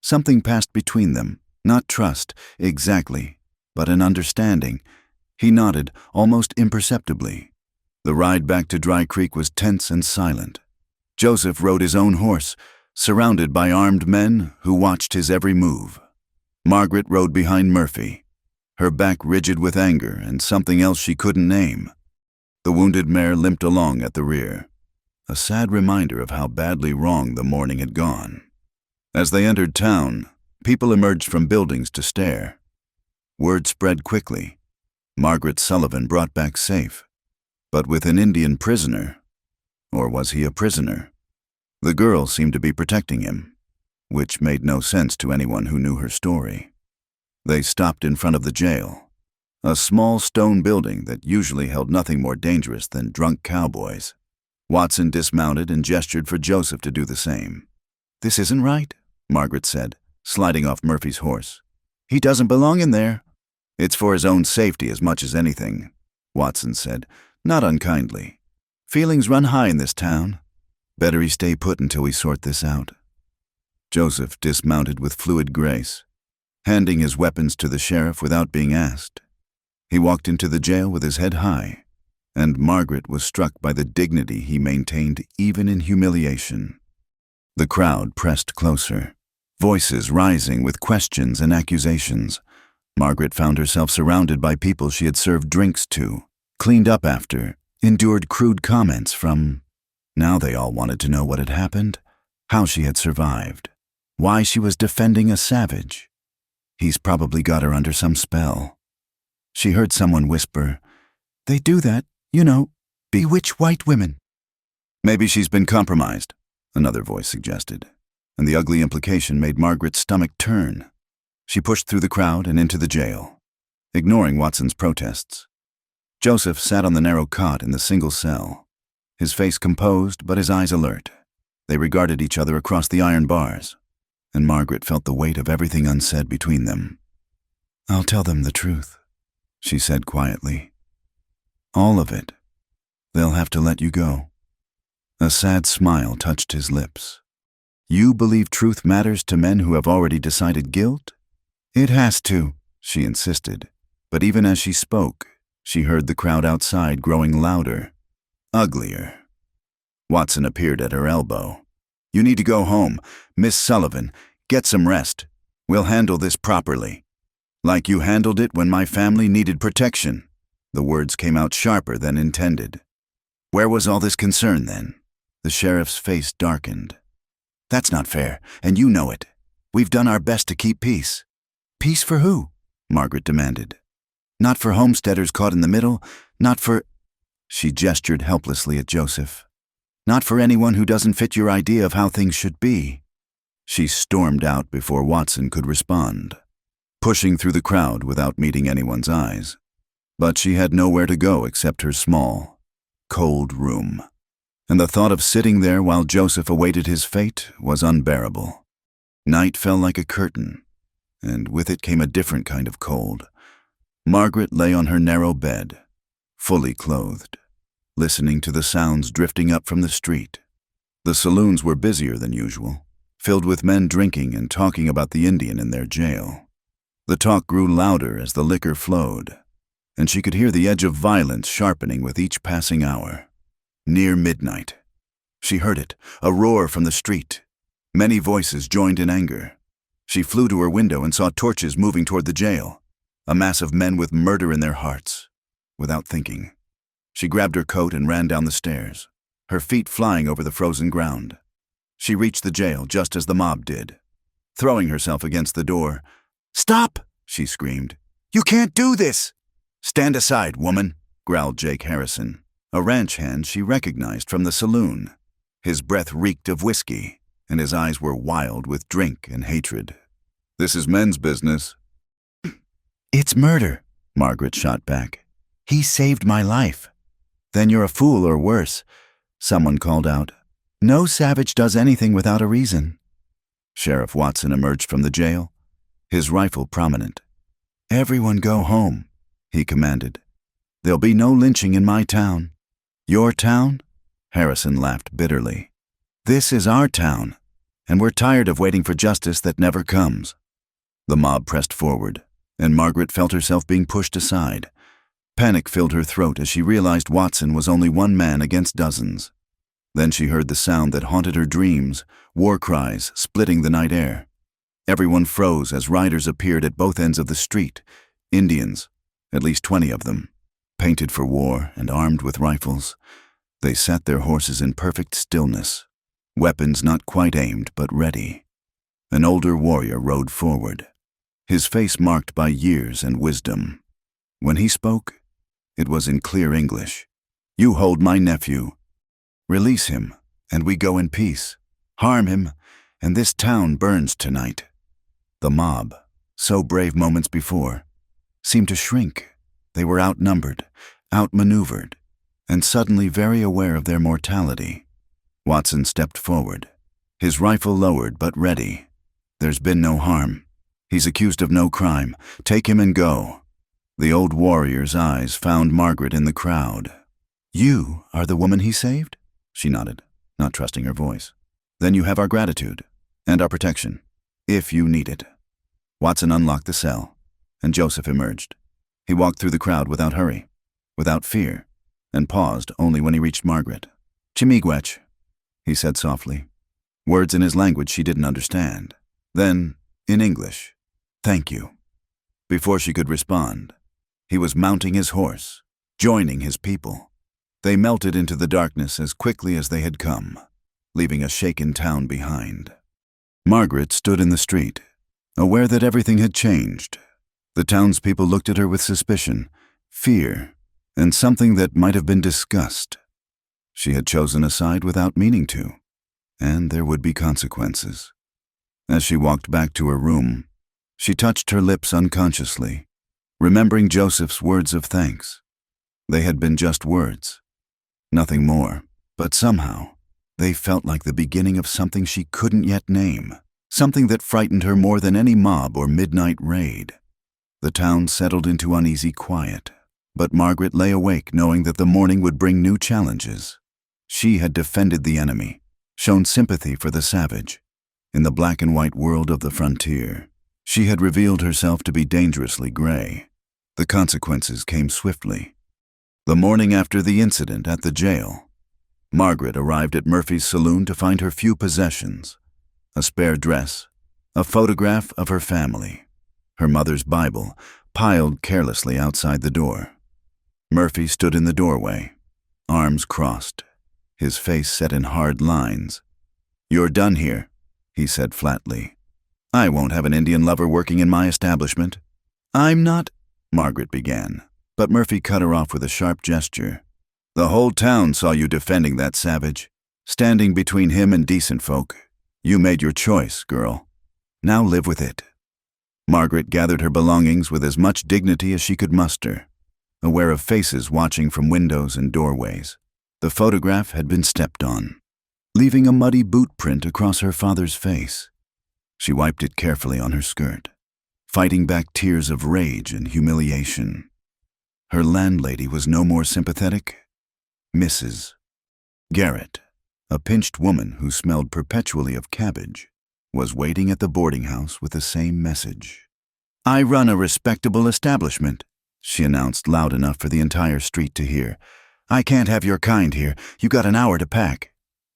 Something passed between them, not trust, exactly, but an understanding. He nodded, almost imperceptibly. The ride back to Dry Creek was tense and silent. Joseph rode his own horse, surrounded by armed men who watched his every move. Margaret rode behind Murphy, her back rigid with anger and something else she couldn't name. The wounded mare limped along at the rear, a sad reminder of how badly wrong the morning had gone. As they entered town, people emerged from buildings to stare. Word spread quickly. Margaret Sullivan brought back safe, but with an Indian prisoner. Or was he a prisoner? The girl seemed to be protecting him, which made no sense to anyone who knew her story. They stopped in front of the jail, a small stone building that usually held nothing more dangerous than drunk cowboys. Watson dismounted and gestured for Joseph to do the same. "This isn't right," Margaret said, sliding off Murphy's horse. "He doesn't belong in there." "It's for his own safety as much as anything," Watson said, not unkindly. "Feelings run high in this town. Better he stay put until we sort this out. Joseph dismounted with fluid grace, handing his weapons to the sheriff without being asked. He walked into the jail with his head high, and Margaret was struck by the dignity he maintained even in humiliation. The crowd pressed closer, voices rising with questions and accusations. Margaret found herself surrounded by people she had served drinks to, cleaned up after, endured crude comments from. Now they all wanted to know what had happened, how she had survived, why she was defending a savage. He's probably got her under some spell. She heard someone whisper, "They do that, bewitch white women." "Maybe she's been compromised," another voice suggested, and the ugly implication made Margaret's stomach turn. She pushed through the crowd and into the jail, ignoring Watson's protests. Joseph sat on the narrow cot in the single cell, his face composed but his eyes alert. They regarded each other across the iron bars, and Margaret felt the weight of everything unsaid between them. "I'll tell them the truth," she said quietly. "All of it. They'll have to let you go." A sad smile touched his lips. "You believe truth matters to men who have already decided guilt?" "It has to," she insisted, but even as she spoke, she heard the crowd outside growing louder, uglier. Watson appeared at her elbow. "You need to go home. Miss Sullivan, get some rest. We'll handle this properly. Like you handled it when my family needed protection." The words came out sharper than intended. "Where was all this concern then?" The sheriff's face darkened. "That's not fair, and you know it. We've done our best to keep peace." "Peace for who?" Margaret demanded. "Not for homesteaders caught in the middle, not for—" She gestured helplessly at Joseph. "Not for anyone who doesn't fit your idea of how things should be." She stormed out before Watson could respond, pushing through the crowd without meeting anyone's eyes. But she had nowhere to go except her small, cold room, and the thought of sitting there while Joseph awaited his fate was unbearable. Night fell like a curtain, and with it came a different kind of cold. Margaret lay on her narrow bed, fully clothed, listening to the sounds drifting up from the street. The saloons were busier than usual, filled with men drinking and talking about the Indian in their jail. The talk grew louder as the liquor flowed, and she could hear the edge of violence sharpening with each passing hour. Near midnight, she heard it, a roar from the street. Many voices joined in anger. She flew to her window and saw torches moving toward the jail, a mass of men with murder in their hearts. Without thinking, she grabbed her coat and ran down the stairs, her feet flying over the frozen ground. She reached the jail just as the mob did. Throwing herself against the door, "Stop!" she screamed. "You can't do this!" "Stand aside, woman," growled Jake Harrison, a ranch hand she recognized from the saloon. His breath reeked of whiskey, and his eyes were wild with drink and hatred. "This is men's business." "It's murder," Margaret shot back. "He saved my life." "Then you're a fool or worse," someone called out. "No savage does anything without a reason." Sheriff Watson emerged from the jail, his rifle prominent. "Everyone go home," he commanded. "There'll be no lynching in my town." "Your town?" Harrison laughed bitterly. "This is our town, and we're tired of waiting for justice that never comes." The mob pressed forward, and Margaret felt herself being pushed aside. Panic filled her throat as she realized Watson was only one man against dozens. Then she heard the sound that haunted her dreams, war cries splitting the night air. Everyone froze as riders appeared at both ends of the street, Indians, at least 20 of them, painted for war and armed with rifles. They sat their horses in perfect stillness, weapons not quite aimed but ready. An older warrior rode forward, his face marked by years and wisdom. When he spoke, it was in clear English. "You hold my nephew. Release him, and we go in peace. Harm him, and this town burns tonight." The mob, so brave moments before, seemed to shrink. They were outnumbered, outmaneuvered, and suddenly very aware of their mortality. Watson stepped forward, his rifle lowered but ready. "There's been no harm. He's accused of no crime. Take him and go." The old warrior's eyes found Margaret in the crowd. "You are the woman he saved?" She nodded. not trusting her voice. "Then you have our gratitude and our protection, if you need it." Watson unlocked the cell, and Joseph emerged. He walked through the crowd without hurry, without fear, and paused only when he reached Margaret. "Chimigwech," he said softly, words in his language she didn't understand. Then, in English, "Thank you." Before she could respond, he was mounting his horse, joining his people. They melted into the darkness as quickly as they had come, leaving a shaken town behind. Margaret stood in the street, aware that everything had changed. The townspeople looked at her with suspicion, fear, and something that might have been disgust. She had chosen a side without meaning to, and there would be consequences. As she walked back to her room, she touched her lips unconsciously, remembering Joseph's words of thanks. They had been just words, nothing more, but somehow they felt like the beginning of something she couldn't yet name, something that frightened her more than any mob or midnight raid. The town settled into uneasy quiet, but Margaret lay awake knowing that the morning would bring new challenges. She had defended the enemy, shown sympathy for the savage. In the black and white world of the frontier, she had revealed herself to be dangerously gray. The consequences came swiftly. The morning after the incident at the jail, Margaret arrived at Murphy's saloon to find her few possessions: a spare dress, a photograph of her family, her mother's Bible piled carelessly outside the door. Murphy stood in the doorway, arms crossed, his face set in hard lines. "You're done here," he said flatly. "I won't have an Indian lover working in my establishment." "I'm not," Margaret began, but Murphy cut her off with a sharp gesture. "The whole town saw you defending that savage, standing between him and decent folk. You made your choice, girl. Now live with it." Margaret gathered her belongings with as much dignity as she could muster, aware of faces watching from windows and doorways. The photograph had been stepped on, leaving a muddy boot print across her father's face. She wiped it carefully on her skirt, fighting back tears of rage and humiliation. Her landlady was no more sympathetic. Mrs. Garrett, a pinched woman who smelled perpetually of cabbage, was waiting at the boarding house with the same message. "I run a respectable establishment," she announced loud enough for the entire street to hear. "I can't have your kind here. You got an hour to pack."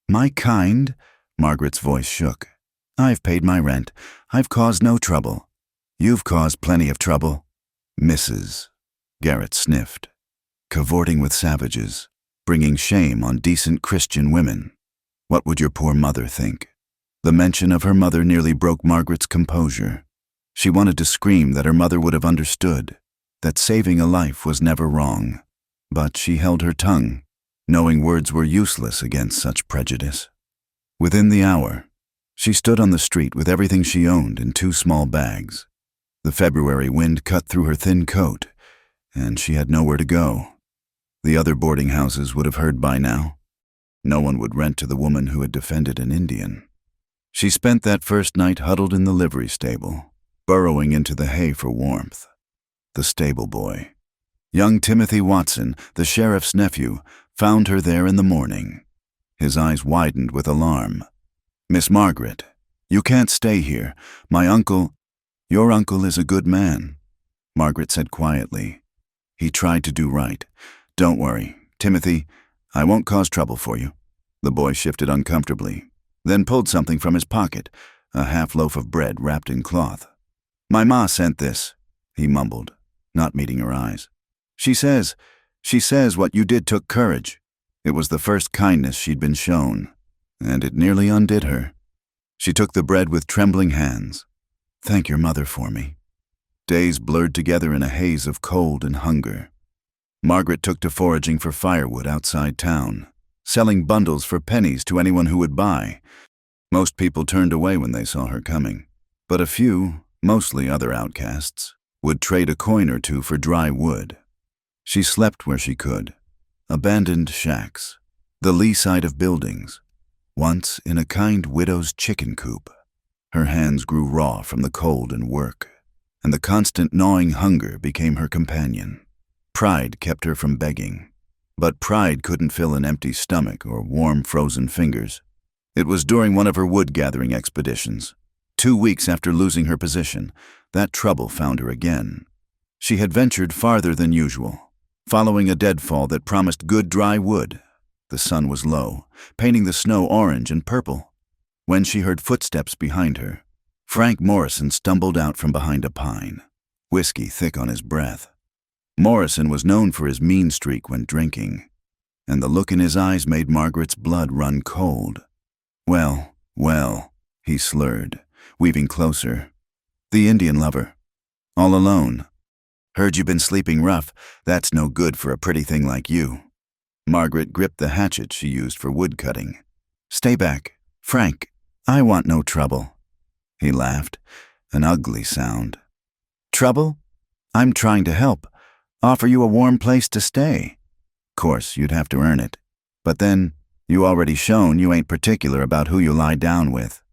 "My kind?" Margaret's voice shook. "I've paid my rent. I've caused no trouble." "You've caused plenty of trouble." "Mrs." Garrett sniffed. "Cavorting with savages, bringing shame on decent Christian women. What would your poor mother think?" The mention of her mother nearly broke Margaret's composure. She wanted to scream that her mother would have understood, that saving a life was never wrong. But she held her tongue, knowing words were useless against such prejudice. Within the hour, she stood on the street with everything she owned in 2 small bags. The February wind cut through her thin coat, and she had nowhere to go. The other boarding houses would have heard by now. No one would rent to the woman who had defended an Indian. She spent that first night huddled in the livery stable, burrowing into the hay for warmth. The stable boy, young Timothy Watson, the sheriff's nephew, found her there in the morning. His eyes widened with alarm. "Miss Margaret, you can't stay here. Your uncle is a good man," Margaret said quietly. "He tried to do right. Don't worry, Timothy, I won't cause trouble for you." The boy shifted uncomfortably, then pulled something from his pocket, a half loaf of bread wrapped in cloth. "My ma sent this," he mumbled, not meeting her eyes. She says what you did took courage." It was the first kindness she'd been shown, and it nearly undid her. She took the bread with trembling hands. "Thank your mother for me." Days blurred together in a haze of cold and hunger. Margaret took to foraging for firewood outside town, selling bundles for pennies to anyone who would buy. Most people turned away when they saw her coming, but a few, mostly other outcasts, would trade a coin or two for dry wood. She slept where she could, abandoned shacks, the lee side of buildings, once in a kind widow's chicken coop. Her hands grew raw from the cold and work, and the constant gnawing hunger became her companion. Pride kept her from begging. But pride couldn't fill an empty stomach or warm, frozen fingers. It was during one of her wood-gathering expeditions. 2 weeks after losing her position, that trouble found her again. She had ventured farther than usual, following a deadfall that promised good dry wood. The sun was low, painting the snow orange and purple, when she heard footsteps behind her. Frank Morrison stumbled out from behind a pine, whiskey thick on his breath. Morrison was known for his mean streak when drinking, and the look in his eyes made Margaret's blood run cold. Well, he slurred, weaving closer. The Indian lover. All alone. Heard you been sleeping rough. That's no good for a pretty thing like you. Margaret gripped the hatchet she used for wood cutting. Stay back, Frank. I want no trouble. He laughed, an ugly sound. Trouble? I'm trying to help. Offer you a warm place to stay. Course, you'd have to earn it. But then, you already shown you ain't particular about who you lie down with.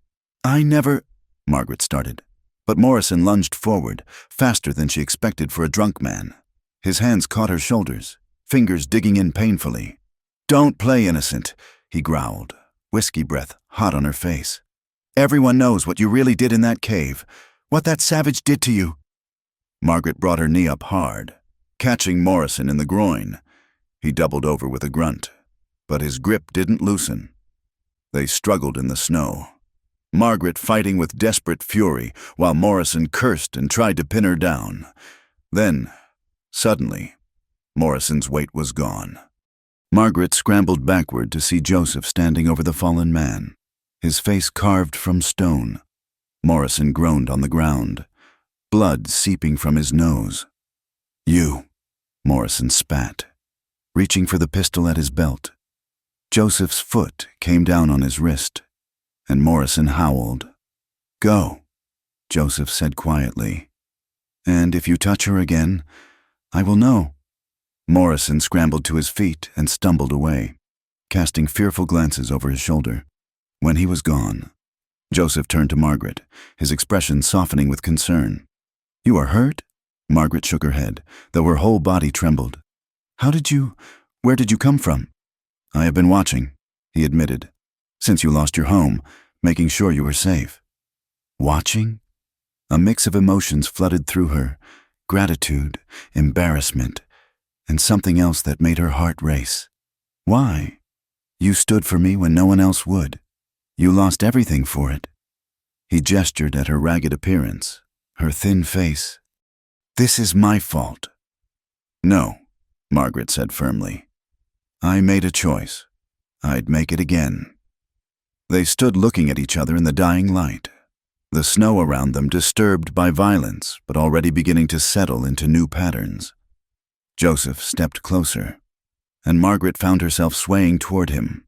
I never... Margaret started. But Morrison lunged forward, faster than she expected for a drunk man. His hands caught her shoulders, fingers digging in painfully. Don't play innocent, he growled, whiskey breath hot on her face. Everyone knows what you really did in that cave, what that savage did to you. Margaret brought her knee up hard, catching Morrison in the groin. He doubled over with a grunt, but his grip didn't loosen. They struggled in the snow, Margaret fighting with desperate fury while Morrison cursed and tried to pin her down. Then, suddenly, Morrison's weight was gone. Margaret scrambled backward to see Joseph standing over the fallen man, his face carved from stone. Morrison groaned on the ground, blood seeping from his nose. You, Morrison spat, reaching for the pistol at his belt. Joseph's foot came down on his wrist, and Morrison howled. Go, Joseph said quietly. And if you touch her again, I will know. Morrison scrambled to his feet and stumbled away, casting fearful glances over his shoulder. When he was gone, Joseph turned to Margaret, his expression softening with concern. You are hurt? Margaret shook her head, though her whole body trembled. Where did you come from? I have been watching, he admitted, since you lost your home, making sure you were safe. Watching? A mix of emotions flooded through her, gratitude, embarrassment, and something else that made her heart race. Why? You stood for me when no one else would. You lost everything for it. He gestured at her ragged appearance, her thin face. This is my fault. No, Margaret said firmly. I made a choice. I'd make it again. They stood looking at each other in the dying light, the snow around them disturbed by violence, but already beginning to settle into new patterns. Joseph stepped closer, and Margaret found herself swaying toward him,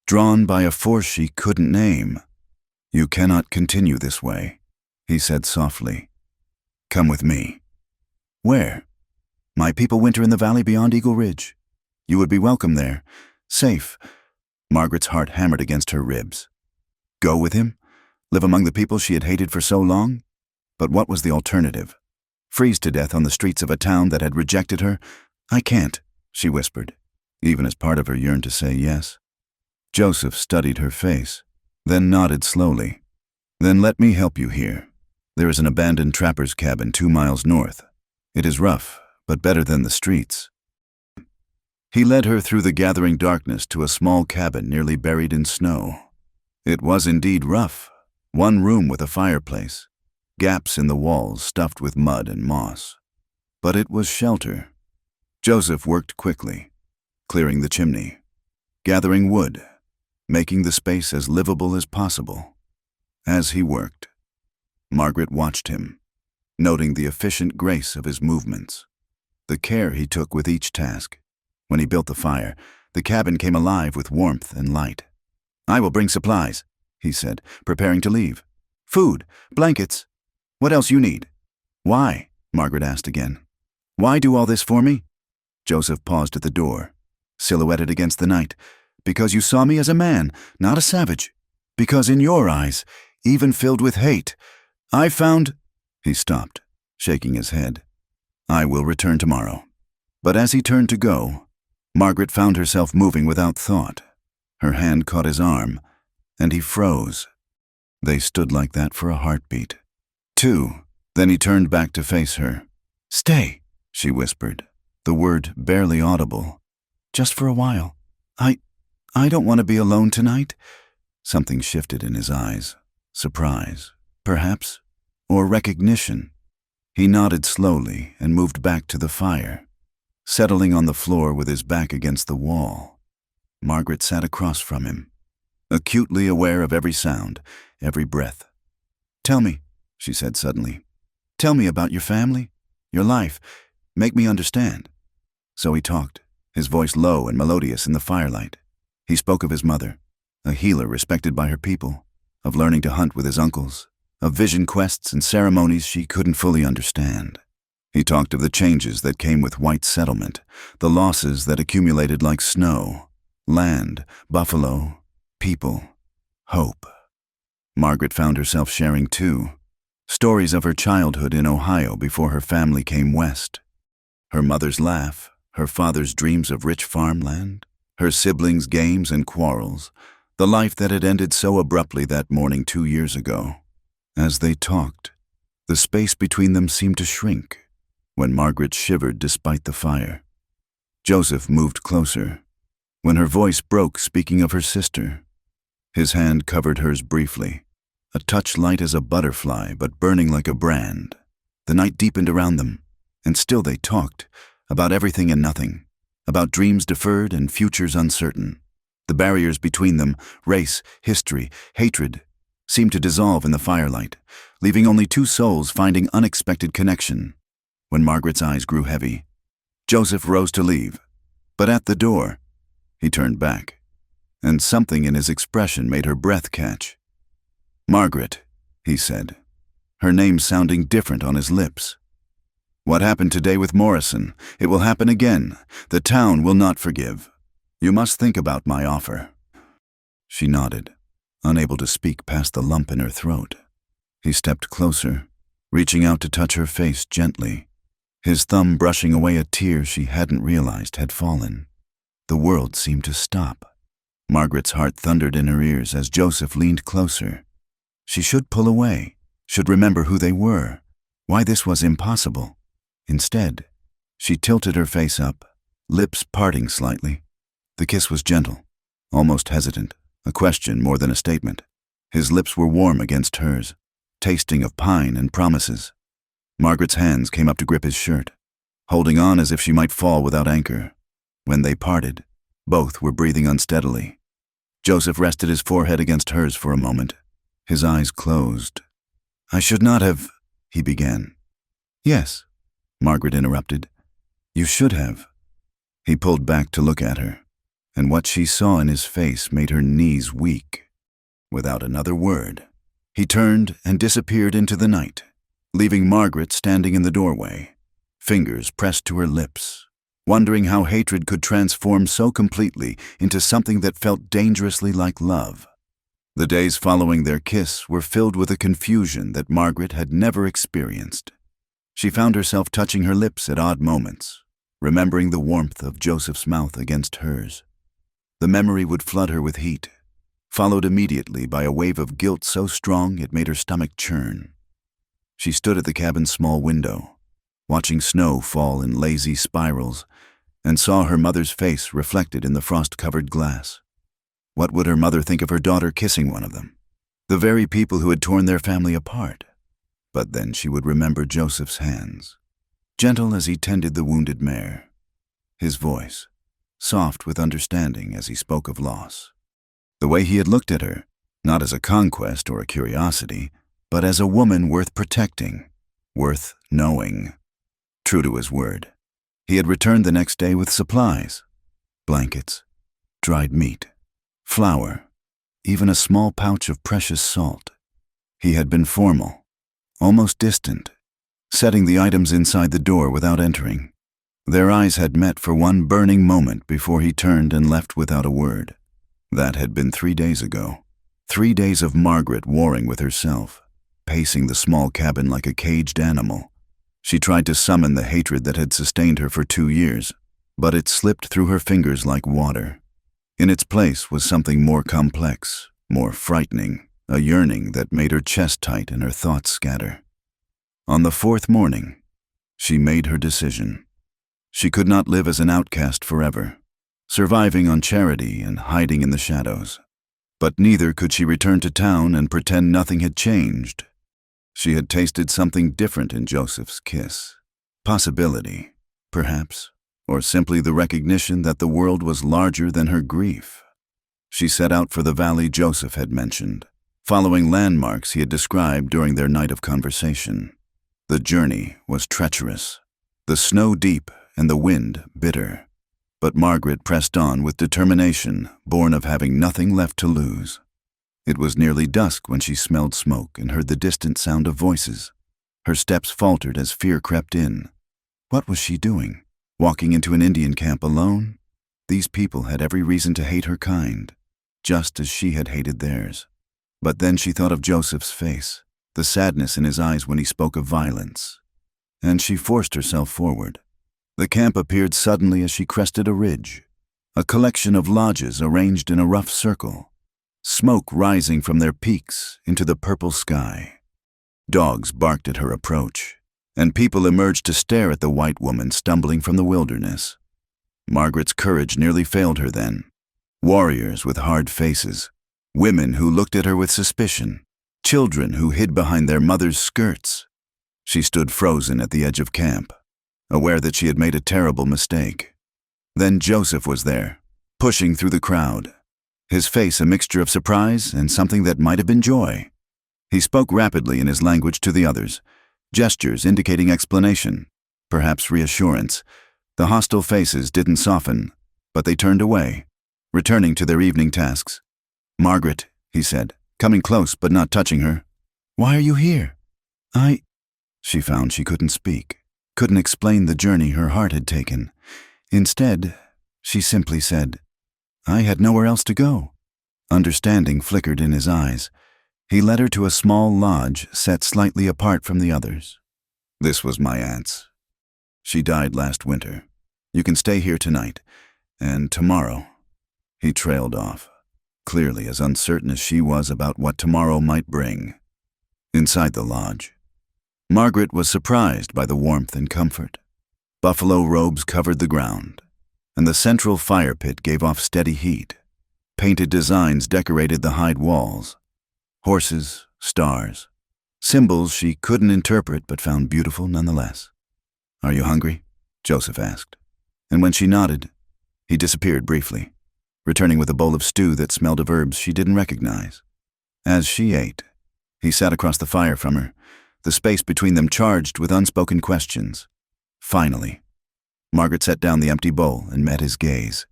drawn by a force she couldn't name. You cannot continue this way, he said softly. Come with me. Where? My people winter in the valley beyond Eagle Ridge. You would be welcome there, safe. Margaret's heart hammered against her ribs. Go with him? Live among the people she had hated for so long? But what was the alternative? Freeze to death on the streets of a town that had rejected her? I can't, she whispered, even as part of her yearned to say yes. Joseph studied her face, then nodded slowly. Then let me help you here. There is an abandoned trapper's cabin 2 miles north. It is rough, but better than the streets. He led her through the gathering darkness to a small cabin nearly buried in snow. It was indeed rough. One room with a fireplace, gaps in the walls stuffed with mud and moss. But it was shelter. Joseph worked quickly, clearing the chimney, gathering wood, making the space as livable as possible. As he worked, Margaret watched him, noting the efficient grace of his movements, the care he took with each task. When he built the fire, the cabin came alive with warmth and light. I will bring supplies, he said, preparing to leave. Food, blankets. What else you need? Why? Margaret asked again. Why do all this for me? Joseph paused at the door, silhouetted against the night. Because you saw me as a man, not a savage. Because in your eyes, even filled with hate, I found... He stopped, shaking his head. I will return tomorrow. But as he turned to go, Margaret found herself moving without thought. Her hand caught his arm, and he froze. They stood like that for a heartbeat. 2. Then he turned back to face her. "Stay," she whispered, the word barely audible. "Just for a while. I don't want to be alone tonight." Something shifted in his eyes. Surprise, perhaps, or recognition. He nodded slowly and moved back to the fire, settling on the floor with his back against the wall. Margaret sat across from him, acutely aware of every sound, every breath. "Tell me," she said suddenly. "Tell me about your family, your life. Make me understand." So he talked, his voice low and melodious in the firelight. He spoke of his mother, a healer respected by her people, of learning to hunt with his uncles, of vision quests and ceremonies she couldn't fully understand. He talked of the changes that came with white settlement, the losses that accumulated like snow, land, buffalo, people, hope. Margaret found herself sharing too, stories of her childhood in Ohio before her family came west. Her mother's laugh, her father's dreams of rich farmland, her siblings' games and quarrels, the life that had ended so abruptly that morning 2 years ago. As they talked, the space between them seemed to shrink, when Margaret shivered despite the fire. Joseph moved closer, when her voice broke speaking of her sister. His hand covered hers briefly, a touch light as a butterfly but burning like a brand. The night deepened around them, and still they talked, about everything and nothing, about dreams deferred and futures uncertain. The barriers between them, race, history, hatred, seemed to dissolve in the firelight, leaving only 2 souls finding unexpected connection. When Margaret's eyes grew heavy, Joseph rose to leave, but at the door, he turned back, and something in his expression made her breath catch. "Margaret," he said, her name sounding different on his lips. "What happened today with Morrison? It will happen again. The town will not forgive. You must think about my offer." She nodded, unable to speak past the lump in her throat. He stepped closer, reaching out to touch her face gently, his thumb brushing away a tear she hadn't realized had fallen. The world seemed to stop. Margaret's heart thundered in her ears as Joseph leaned closer. She should pull away, should remember who they were, why this was impossible. Instead, she tilted her face up, lips parting slightly. The kiss was gentle, almost hesitant, a question more than a statement. His lips were warm against hers, tasting of pine and promises. Margaret's hands came up to grip his shirt, holding on as if she might fall without anchor. When they parted, both were breathing unsteadily. Joseph rested his forehead against hers for a moment, his eyes closed. "I should not have," he began. "Yes," Margaret interrupted. "You should have." He pulled back to look at her, and what she saw in his face made her knees weak. Without another word, he turned and disappeared into the night, leaving Margaret standing in the doorway, fingers pressed to her lips, wondering how hatred could transform so completely into something that felt dangerously like love. The days following their kiss were filled with a confusion that Margaret had never experienced. She found herself touching her lips at odd moments, remembering the warmth of Joseph's mouth against hers. The memory would flood her with heat, followed immediately by a wave of guilt so strong it made her stomach churn. She stood at the cabin's small window, watching snow fall in lazy spirals, and saw her mother's face reflected in the frost-covered glass. What would her mother think of her daughter kissing one of them? The very people who had torn their family apart. But then she would remember Joseph's hands, gentle as he tended the wounded mare. His voice, soft with understanding as he spoke of loss. The way he had looked at her, not as a conquest or a curiosity, but as a woman worth protecting, worth knowing. True to his word, he had returned the next day with supplies, blankets, dried meat, flour, even a small pouch of precious salt. He had been formal, almost distant, setting the items inside the door without entering. Their eyes had met for one burning moment before he turned and left without a word. That had been 3 days ago. 3 days of Margaret warring with herself, pacing the small cabin like a caged animal. She tried to summon the hatred that had sustained her for 2 years, but it slipped through her fingers like water. In its place was something more complex, more frightening, a yearning that made her chest tight and her thoughts scatter. On the fourth morning, she made her decision. She could not live as an outcast forever, surviving on charity and hiding in the shadows. But neither could she return to town and pretend nothing had changed. She had tasted something different in Joseph's kiss. Possibility, perhaps, or simply the recognition that the world was larger than her grief. She set out for the valley Joseph had mentioned, following landmarks he had described during their night of conversation. The journey was treacherous, the snow deep and the wind bitter. But Margaret pressed on with determination, born of having nothing left to lose. It was nearly dusk when she smelled smoke and heard the distant sound of voices. Her steps faltered as fear crept in. What was she doing? Walking into an Indian camp alone? These people had every reason to hate her kind, just as she had hated theirs. But then she thought of Joseph's face, the sadness in his eyes when he spoke of violence, and she forced herself forward. The camp appeared suddenly as she crested a ridge, a collection of lodges arranged in a rough circle, smoke rising from their peaks into the purple sky. Dogs barked at her approach, and people emerged to stare at the white woman stumbling from the wilderness. Margaret's courage nearly failed her then. Warriors with hard faces, women who looked at her with suspicion, children who hid behind their mothers' skirts. She stood frozen at the edge of camp, aware that she had made a terrible mistake. Then Joseph was there, pushing through the crowd, his face a mixture of surprise and something that might have been joy. He spoke rapidly in his language to the others, gestures indicating explanation, perhaps reassurance. The hostile faces didn't soften, but they turned away, returning to their evening tasks. "Margaret," he said, coming close but not touching her. "Why are you here?" She found she couldn't speak, couldn't explain the journey her heart had taken. Instead, she simply said, "I had nowhere else to go." Understanding flickered in his eyes. He led her to a small lodge set slightly apart from the others. "This was my aunt's. She died last winter. You can stay here tonight, and tomorrow." He trailed off, clearly as uncertain as she was about what tomorrow might bring. Inside the lodge, Margaret was surprised by the warmth and comfort. Buffalo robes covered the ground, and the central fire pit gave off steady heat. Painted designs decorated the hide walls. Horses, stars, symbols she couldn't interpret but found beautiful nonetheless. "Are you hungry?" Joseph asked. And when she nodded, he disappeared briefly, returning with a bowl of stew that smelled of herbs she didn't recognize. As she ate, he sat across the fire from her, the space between them charged with unspoken questions. Finally, Margaret set down the empty bowl and met his gaze.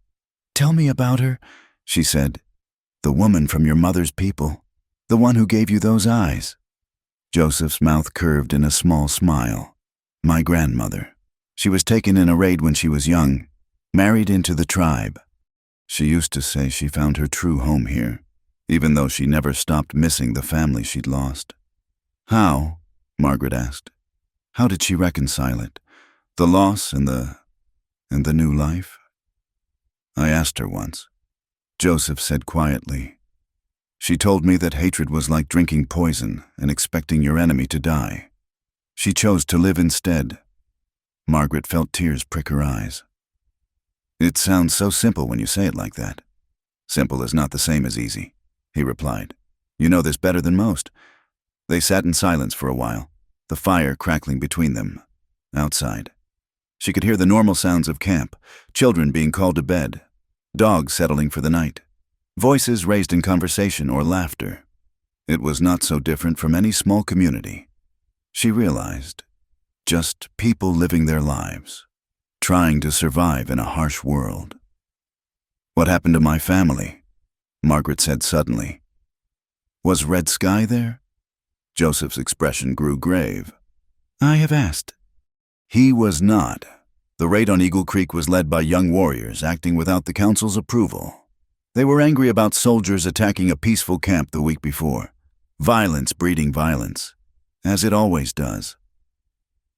"Tell me about her," she said. "The woman from your mother's people, the one who gave you those eyes." Joseph's mouth curved in a small smile. "My grandmother. She was taken in a raid when she was young, married into the tribe. She used to say she found her true home here, even though she never stopped missing the family she'd lost." "How?" Margaret asked. "How did she reconcile it? The loss and the new life?" "I asked her once," Joseph said quietly. "She told me that hatred was like drinking poison and expecting your enemy to die. She chose to live instead." Margaret felt tears prick her eyes. "It sounds so simple when you say it like that." "Simple is not the same as easy," he replied. "You know this better than most." They sat in silence for a while, the fire crackling between them. Outside, she could hear the normal sounds of camp, children being called to bed, dogs settling for the night, voices raised in conversation or laughter. It was not so different from any small community. She realized, just people living their lives, trying to survive in a harsh world. "What happened to my family?" Margaret said suddenly. "Was Red Sky there?" Joseph's expression grew grave. "I have asked." He was not. The raid on Eagle Creek was led by young warriors acting without the council's approval. They were angry about soldiers attacking a peaceful camp the week before. Violence breeding violence, as it always does.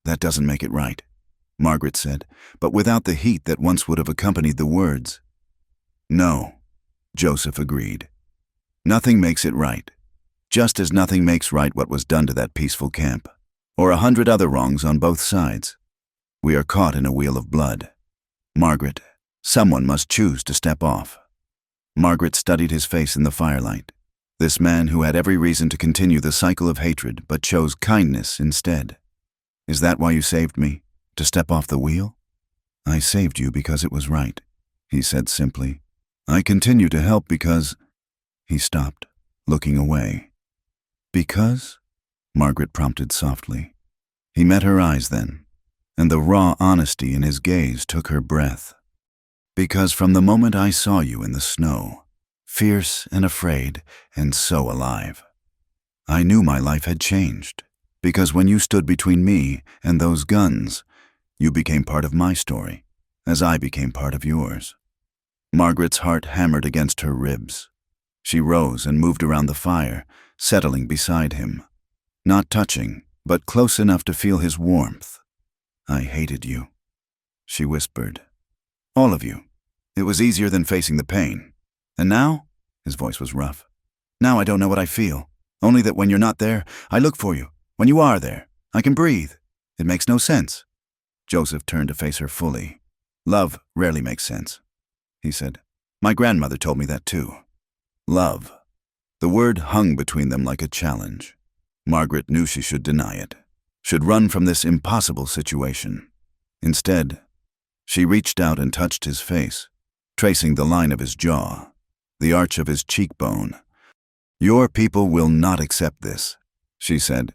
"That doesn't make it right," Margaret said, but without the heat that once would have accompanied the words. No, Joseph agreed. Nothing makes it right, just as nothing makes right what was done to that peaceful camp, or 100 other wrongs on both sides. We are caught in a wheel of blood. Margaret, someone must choose to step off. Margaret studied his face in the firelight. This man who had every reason to continue the cycle of hatred but chose kindness instead. Is that why you saved me? To step off the wheel? I saved you because it was right, he said simply. I continue to help because... He stopped, looking away. Because? Margaret prompted softly. He met her eyes then, and the raw honesty in his gaze took her breath. Because from the moment I saw you in the snow, fierce and afraid and so alive, I knew my life had changed. Because when you stood between me and those guns, you became part of my story, as I became part of yours. Margaret's heart hammered against her ribs. She rose and moved around the fire, settling beside him. Not touching, but close enough to feel his warmth. I hated you, she whispered. All of you. It was easier than facing the pain. And now? His voice was rough. Now I don't know what I feel. Only that when you're not there, I look for you. When you are there, I can breathe. It makes no sense. Joseph turned to face her fully. Love rarely makes sense, he said. My grandmother told me that too. Love. The word hung between them like a challenge. Margaret knew she should deny it, should run from this impossible situation. Instead, she reached out and touched his face, tracing the line of his jaw, the arch of his cheekbone. Your people will not accept this, she said.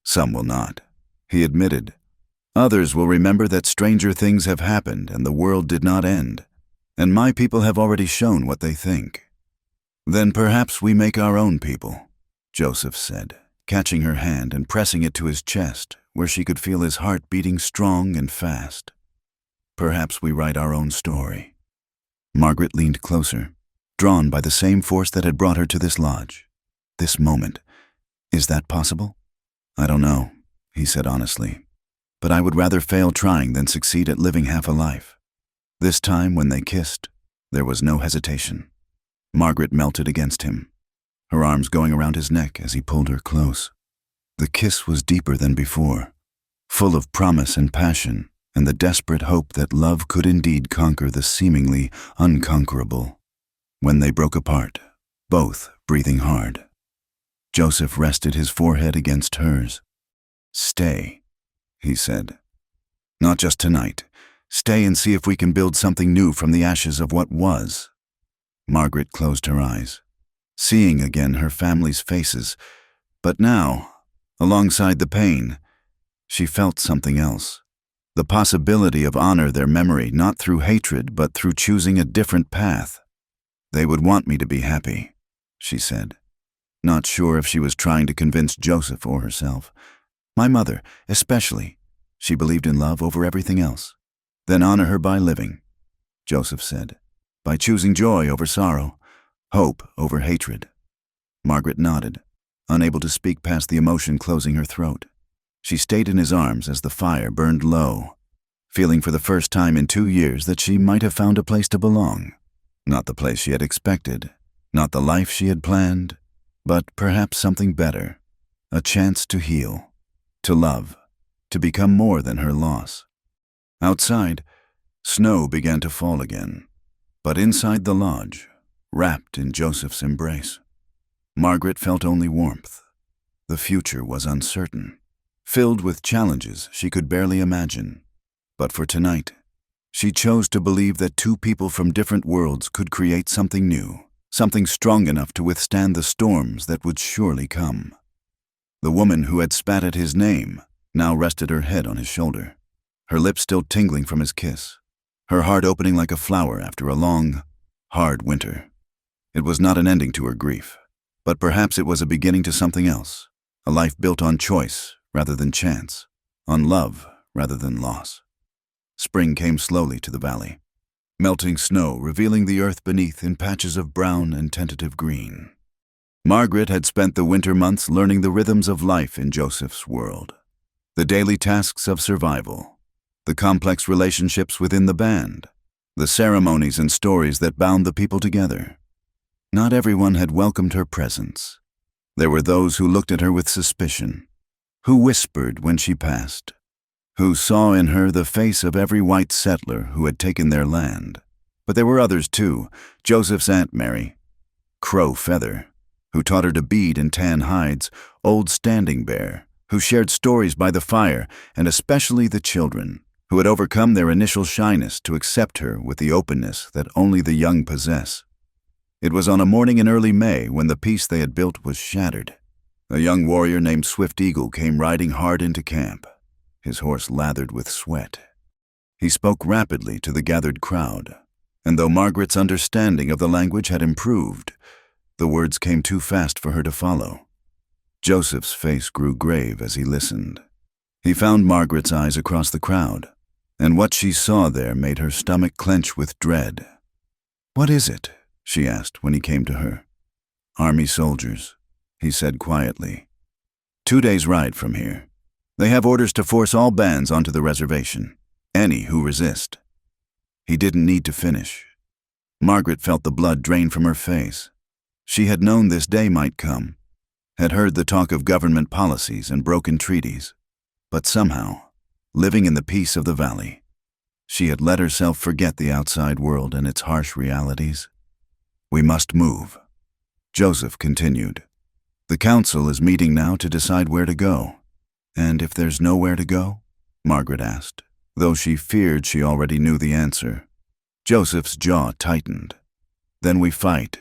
Some will not, he admitted. Others will remember that stranger things have happened and the world did not end, and my people have already shown what they think. Then perhaps we make our own people, Joseph said, catching her hand and pressing it to his chest, where she could feel his heart beating strong and fast. Perhaps we write our own story. Margaret leaned closer, drawn by the same force that had brought her to this lodge, this moment. Is that possible? I don't know, he said honestly, but I would rather fail trying than succeed at living half a life. This time when they kissed, there was no hesitation. Margaret melted against him, her arms going around his neck as he pulled her close. The kiss was deeper than before, full of promise and passion, and the desperate hope that love could indeed conquer the seemingly unconquerable. When they broke apart, both breathing hard, Joseph rested his forehead against hers. Stay, he said. Not just tonight. Stay and see if we can build something new from the ashes of what was. Margaret closed her eyes, seeing again her family's faces, but now, alongside the pain, she felt something else. The possibility of honor their memory not through hatred but through choosing a different path. They would want me to be happy, she said, not sure if she was trying to convince Joseph or herself. My mother, especially, she believed in love over everything else. Then honor her by living, Joseph said, by choosing joy over sorrow, hope over hatred. Margaret nodded, unable to speak past the emotion closing her throat. She stayed in his arms as the fire burned low, feeling for the first time in 2 years that she might have found a place to belong. Not the place she had expected, not the life she had planned, but perhaps something better, a chance to heal, to love, to become more than her loss. Outside, snow began to fall again, but inside the lodge, wrapped in Joseph's embrace, Margaret felt only warmth. The future was uncertain, filled with challenges she could barely imagine. But for tonight, she chose to believe that two people from different worlds could create something new, something strong enough to withstand the storms that would surely come. The woman who had spat at his name now rested her head on his shoulder, her lips still tingling from his kiss, her heart opening like a flower after a long, hard winter. It was not an ending to her grief, but perhaps it was a beginning to something else, a life built on choice rather than chance, on love rather than loss. Spring came slowly to the valley, melting snow revealing the earth beneath in patches of brown and tentative green. Margaret had spent the winter months learning the rhythms of life in Joseph's world, the daily tasks of survival, the complex relationships within the band, the ceremonies and stories that bound the people together. Not everyone had welcomed her presence. There were those who looked at her with suspicion, who whispered when she passed, who saw in her the face of every white settler who had taken their land. But there were others too, Joseph's Aunt Mary, Crow Feather, who taught her to bead and tan hides, old Standing Bear, who shared stories by the fire, and especially the children, who had overcome their initial shyness to accept her with the openness that only the young possess. It was on a morning in early May when the peace they had built was shattered. A young warrior named Swift Eagle came riding hard into camp, his horse lathered with sweat. He spoke rapidly to the gathered crowd, and though Margaret's understanding of the language had improved, the words came too fast for her to follow. Joseph's face grew grave as he listened. He found Margaret's eyes across the crowd, and what she saw there made her stomach clench with dread. "What is it?" she asked when he came to her. "Army soldiers," he said quietly. 2 days' ride from here. They have orders to force all bands onto the reservation, any who resist." He didn't need to finish. Margaret felt the blood drain from her face. She had known this day might come, had heard the talk of government policies and broken treaties, but somehow, living in the peace of the valley, she had let herself forget the outside world and its harsh realities. "We must move," Joseph continued. "The council is meeting now to decide where to go." "And if there's nowhere to go?" Margaret asked, though she feared she already knew the answer. Joseph's jaw tightened. "Then we fight."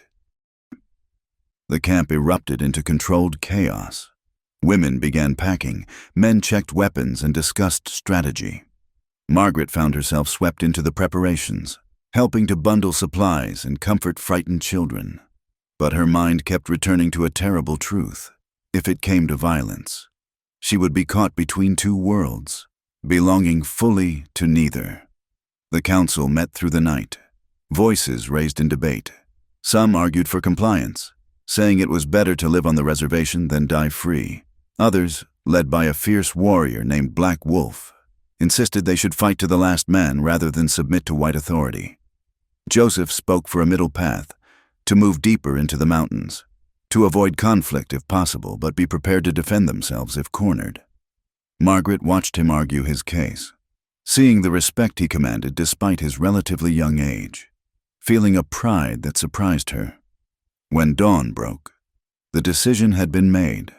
The camp erupted into controlled chaos. Women began packing, men checked weapons and discussed strategy. Margaret found herself swept into the preparations, helping to bundle supplies and comfort frightened children. But her mind kept returning to a terrible truth. If it came to violence, she would be caught between two worlds, belonging fully to neither. The council met through the night. Voices raised in debate. Some argued for compliance, saying it was better to live on the reservation than die free. Others, led by a fierce warrior named Black Wolf, insisted they should fight to the last man rather than submit to white authority. Joseph spoke for a middle path, to move deeper into the mountains, to avoid conflict if possible, but be prepared to defend themselves if cornered. Margaret watched him argue his case, seeing the respect he commanded despite his relatively young age, feeling a pride that surprised her. When dawn broke, the decision had been made.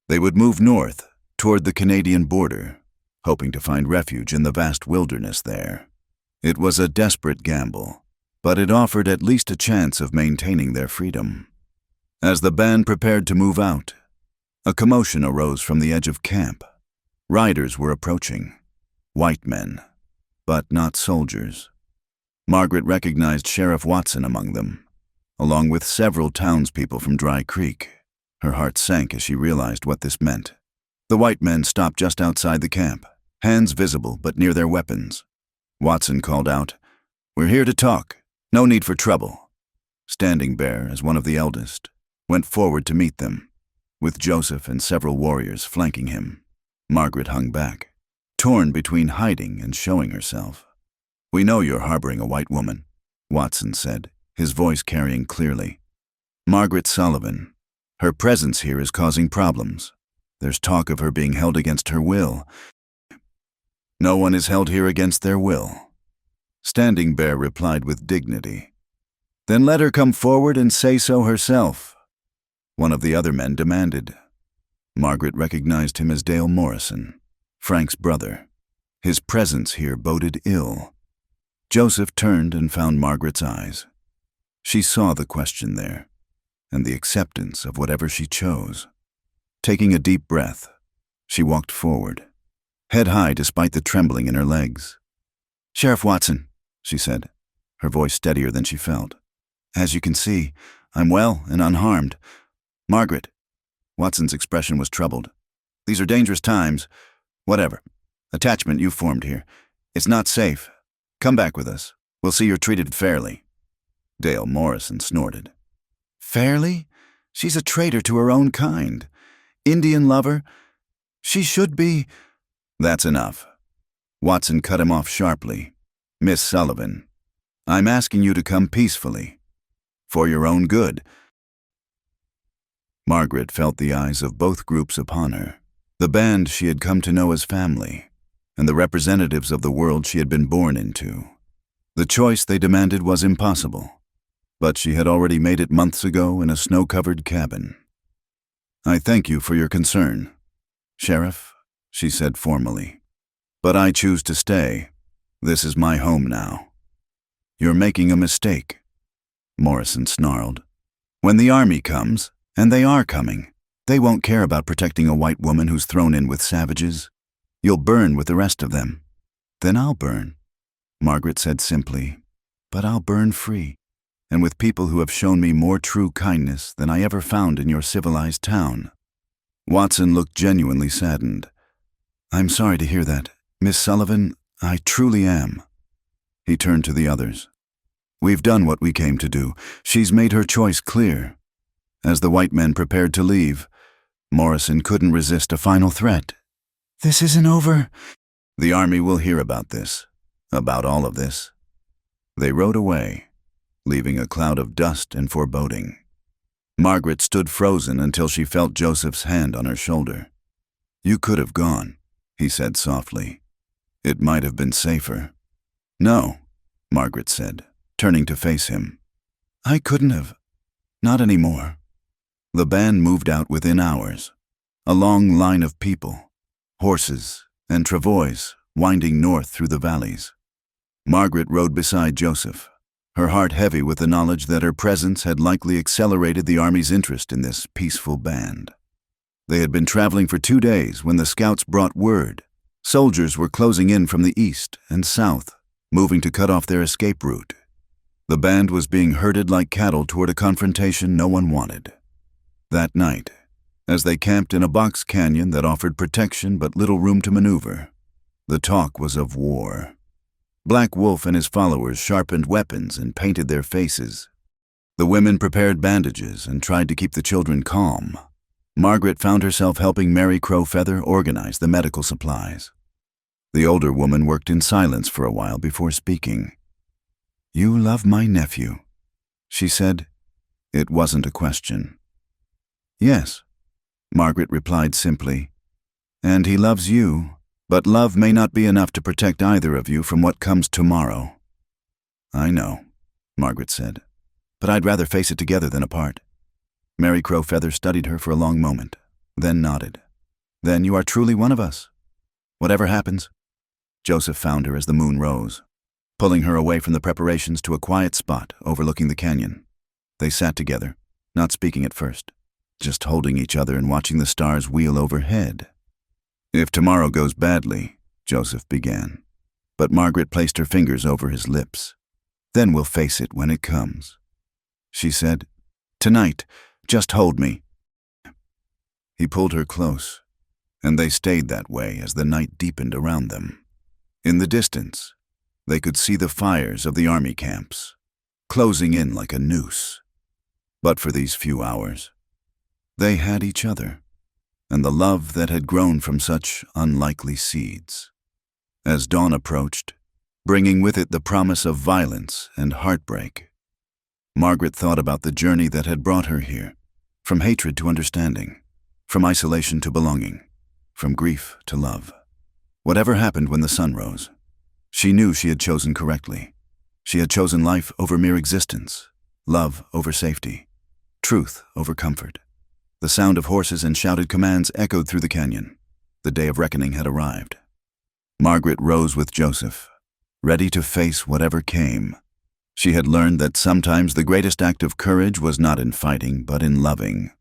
They would move north, toward the Canadian border, hoping to find refuge in the vast wilderness there. It was a desperate gamble, but it offered at least a chance of maintaining their freedom. As the band prepared to move out, a commotion arose from the edge of camp. Riders were approaching, white men, but not soldiers. Margaret recognized Sheriff Watson among them, along with several townspeople from Dry Creek. Her heart sank as she realized what this meant. The white men stopped just outside the camp, hands visible but near their weapons. Watson called out, "We're here to talk. No need for trouble." Standing Bear, as one of the eldest, went forward to meet them, with Joseph and several warriors flanking him. Margaret hung back, torn between hiding and showing herself. "We know you're harboring a white woman," Watson said, his voice carrying clearly. "Margaret Sullivan. Her presence here is causing problems. There's talk of her being held against her will." "No one is held here against their will," Standing Bear replied with dignity. "Then let her come forward and say so herself," one of the other men demanded. Margaret recognized him as Dale Morrison, Frank's brother. His presence here boded ill. Joseph turned and found Margaret's eyes. She saw the question there, and the acceptance of whatever she chose. Taking a deep breath, she walked forward, head high despite the trembling in her legs. "Sheriff Watson," she said, her voice steadier than she felt. "As you can see, I'm well and unharmed. Margaret," Watson's expression was troubled. "These are dangerous times. Whatever attachment you formed here, it's not safe. Come back with us. We'll see you're treated fairly." Dale Morrison snorted. "Fairly? She's a traitor to her own kind. Indian lover. She should be—" "That's enough." Watson cut him off sharply. "Miss Sullivan, I'm asking you to come peacefully. For your own good." Margaret felt the eyes of both groups upon her, the band she had come to know as family, and the representatives of the world she had been born into. The choice they demanded was impossible, but she had already made it months ago in a snow-covered cabin. "I thank you for your concern, Sheriff," she said formally. "But I choose to stay. This is my home now." "You're making a mistake," Morrison snarled. "When the army comes, and they are coming, they won't care about protecting a white woman who's thrown in with savages. You'll burn with the rest of them." "Then I'll burn," Margaret said simply. "But I'll burn free, and with people who have shown me more true kindness than I ever found in your civilized town." Watson looked genuinely saddened. "I'm sorry to hear that, Miss Sullivan. I truly am." He turned to the others. "We've done what we came to do. She's made her choice clear." As the white men prepared to leave, Morrison couldn't resist a final threat. "This isn't over." "The army will hear about this, about all of this." They rode away, leaving a cloud of dust and foreboding. Margaret stood frozen until she felt Joseph's hand on her shoulder. "You could have gone," he said softly. "It might have been safer." "No," Margaret said, turning to face him. "I couldn't have. Not anymore." The band moved out within hours, a long line of people, horses and travois winding north through the valleys. Margaret rode beside Joseph, her heart heavy with the knowledge that her presence had likely accelerated the army's interest in this peaceful band. They had been traveling for 2 days when the scouts brought word. Soldiers were closing in from the east and south, moving to cut off their escape route. The band was being herded like cattle toward a confrontation no one wanted. That night, as they camped in a box canyon that offered protection but little room to maneuver, the talk was of war. Black Wolf and his followers sharpened weapons and painted their faces. The women prepared bandages and tried to keep the children calm. Margaret found herself helping Mary Crowfeather organize the medical supplies. The older woman worked in silence for a while before speaking. "You love my nephew," she said. It wasn't a question. "Yes," Margaret replied simply. "And he loves you, but love may not be enough to protect either of you from what comes tomorrow." "I know," Margaret said, "but I'd rather face it together than apart." Mary Crowfeather studied her for a long moment, then nodded. "Then you are truly one of us. Whatever happens." Joseph found her as the moon rose, pulling her away from the preparations to a quiet spot overlooking the canyon. They sat together, not speaking at first, just holding each other and watching the stars wheel overhead. "If tomorrow goes badly," Joseph began, but Margaret placed her fingers over his lips. "Then we'll face it when it comes," she said. "Tonight, just hold me." He pulled her close, and they stayed that way as the night deepened around them. In the distance, they could see the fires of the army camps, closing in like a noose. But for these few hours, they had each other, and the love that had grown from such unlikely seeds. As dawn approached, bringing with it the promise of violence and heartbreak, Margaret thought about the journey that had brought her here, from hatred to understanding, from isolation to belonging, from grief to love. Whatever happened when the sun rose, she knew she had chosen correctly. She had chosen life over mere existence, love over safety, truth over comfort. The sound of horses and shouted commands echoed through the canyon. The day of reckoning had arrived. Margaret rose with Joseph, ready to face whatever came. She had learned that sometimes the greatest act of courage was not in fighting, but in loving,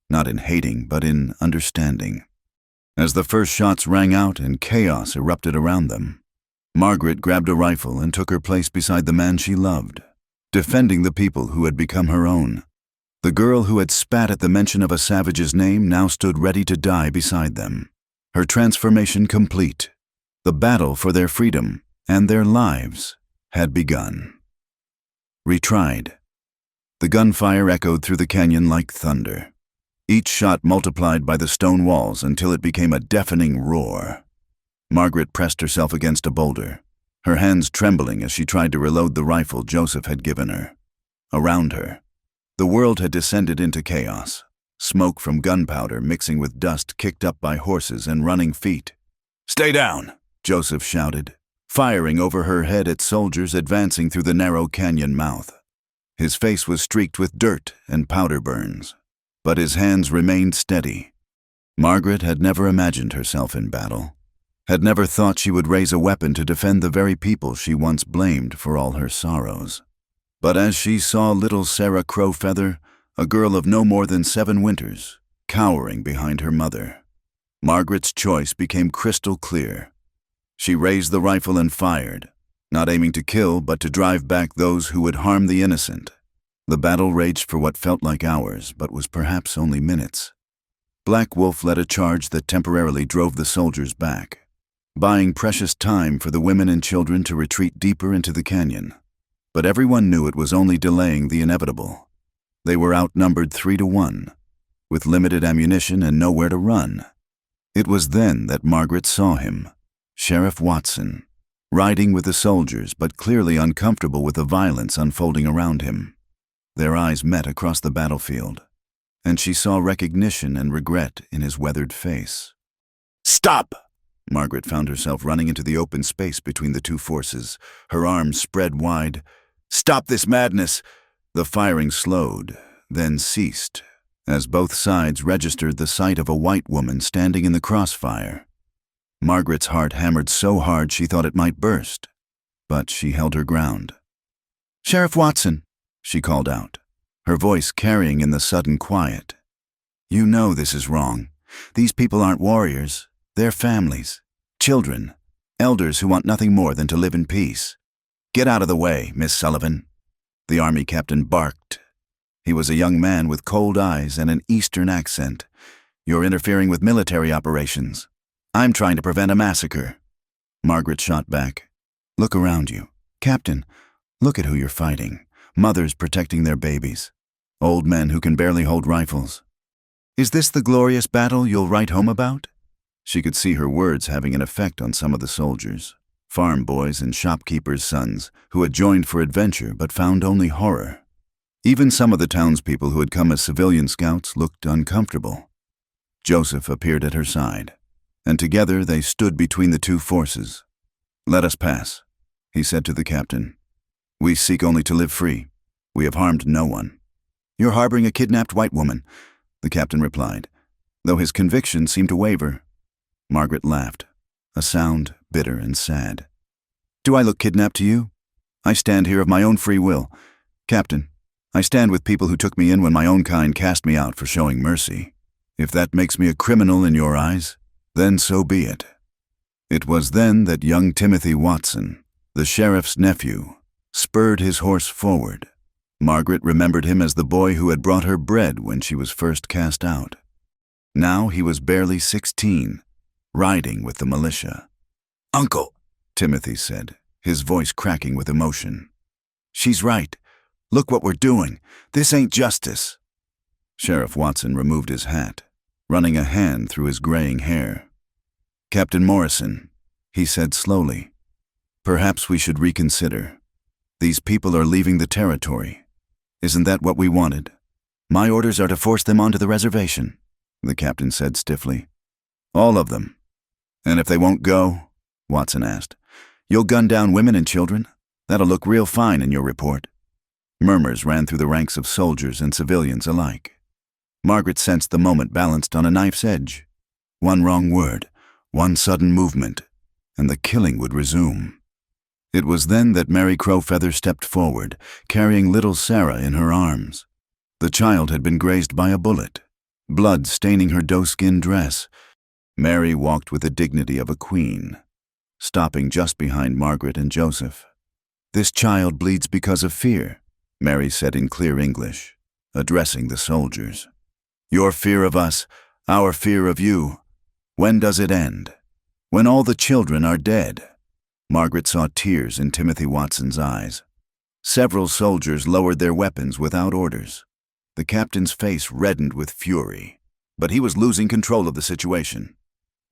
not in hating, but in understanding. As the first shots rang out and chaos erupted around them, Margaret grabbed a rifle and took her place beside the man she loved, defending the people who had become her own. The girl who had spat at the mention of a savage's name now stood ready to die beside them, her transformation complete. The battle for their freedom and their lives had begun. Retried. The gunfire echoed through the canyon like thunder, each shot multiplied by the stone walls until it became a deafening roar. Margaret pressed herself against a boulder, her hands trembling as she tried to reload the rifle Joseph had given her. Around her, the world had descended into chaos, smoke from gunpowder mixing with dust kicked up by horses and running feet. "Stay down!" Joseph shouted, firing over her head at soldiers advancing through the narrow canyon mouth. His face was streaked with dirt and powder burns, but his hands remained steady. Margaret had never imagined herself in battle, had never thought she would raise a weapon to defend the very people she once blamed for all her sorrows. But as she saw little Sarah Crowfeather, a girl of no more than 7 winters, cowering behind her mother, Margaret's choice became crystal clear. She raised the rifle and fired, not aiming to kill but to drive back those who would harm the innocent. The battle raged for what felt like hours, but was perhaps only minutes. Black Wolf led a charge that temporarily drove the soldiers back, buying precious time for the women and children to retreat deeper into the canyon. But everyone knew it was only delaying the inevitable. They were outnumbered 3-1, with limited ammunition and nowhere to run. It was then that Margaret saw him, Sheriff Watson, riding with the soldiers but clearly uncomfortable with the violence unfolding around him. Their eyes met across the battlefield, and she saw recognition and regret in his weathered face. "Stop!" Margaret found herself running into the open space between the two forces, her arms spread wide. "Stop this madness!" The firing slowed, then ceased, as both sides registered the sight of a white woman standing in the crossfire. Margaret's heart hammered so hard she thought it might burst, but she held her ground. "Sheriff Watson," she called out, her voice carrying in the sudden quiet. "You know this is wrong. These people aren't warriors. They're families, children, elders who want nothing more than to live in peace. Get out of the way, Miss Sullivan." The army captain barked. He was a young man with cold eyes and an Eastern accent. "You're interfering with military operations. I'm trying to prevent a massacre." Margaret shot back. "Look around you. Captain, look at who you're fighting. Mothers protecting their babies. Old men who can barely hold rifles. Is this the glorious battle you'll write home about?" She could see her words having an effect on some of the soldiers, farm boys and shopkeepers' sons, who had joined for adventure but found only horror. Even some of the townspeople who had come as civilian scouts looked uncomfortable. Joseph appeared at her side, and together they stood between the two forces. "Let us pass," he said to the captain. "We seek only to live free. We have harmed no one." "You're harboring a kidnapped white woman," the captain replied, though his conviction seemed to waver. Margaret laughed, a sound bitter and sad. "Do I look kidnapped to you? I stand here of my own free will. Captain, I stand with people who took me in when my own kind cast me out for showing mercy. If that makes me a criminal in your eyes, then so be it." It was then that young Timothy Watson, the sheriff's nephew, spurred his horse forward. Margaret remembered him as the boy who had brought her bread when she was first cast out. Now he was barely 16, riding with the militia. "Uncle," Timothy said, his voice cracking with emotion. "She's right. Look what we're doing. This ain't justice." Sheriff Watson removed his hat, running a hand through his graying hair. "Captain Morrison," he said slowly, "perhaps we should reconsider. These people are leaving the territory. Isn't that what we wanted?" "My orders are to force them onto the reservation," the captain said stiffly. "All of them? And if they won't go?" Watson asked. "You'll gun down women and children? That'll look real fine in your report." Murmurs ran through the ranks of soldiers and civilians alike. Margaret sensed the moment balanced on a knife's edge. One wrong word, one sudden movement, and the killing would resume. It was then that Mary Crowfeather stepped forward, carrying little Sarah in her arms. The child had been grazed by a bullet, blood staining her doe-skin dress. Mary walked with the dignity of a queen, stopping just behind Margaret and Joseph. "This child bleeds because of fear," Mary said in clear English, addressing the soldiers. "Your fear of us, our fear of you. When does it end? When all the children are dead?" Margaret saw tears in Timothy Watson's eyes. Several soldiers lowered their weapons without orders. The captain's face reddened with fury, but he was losing control of the situation.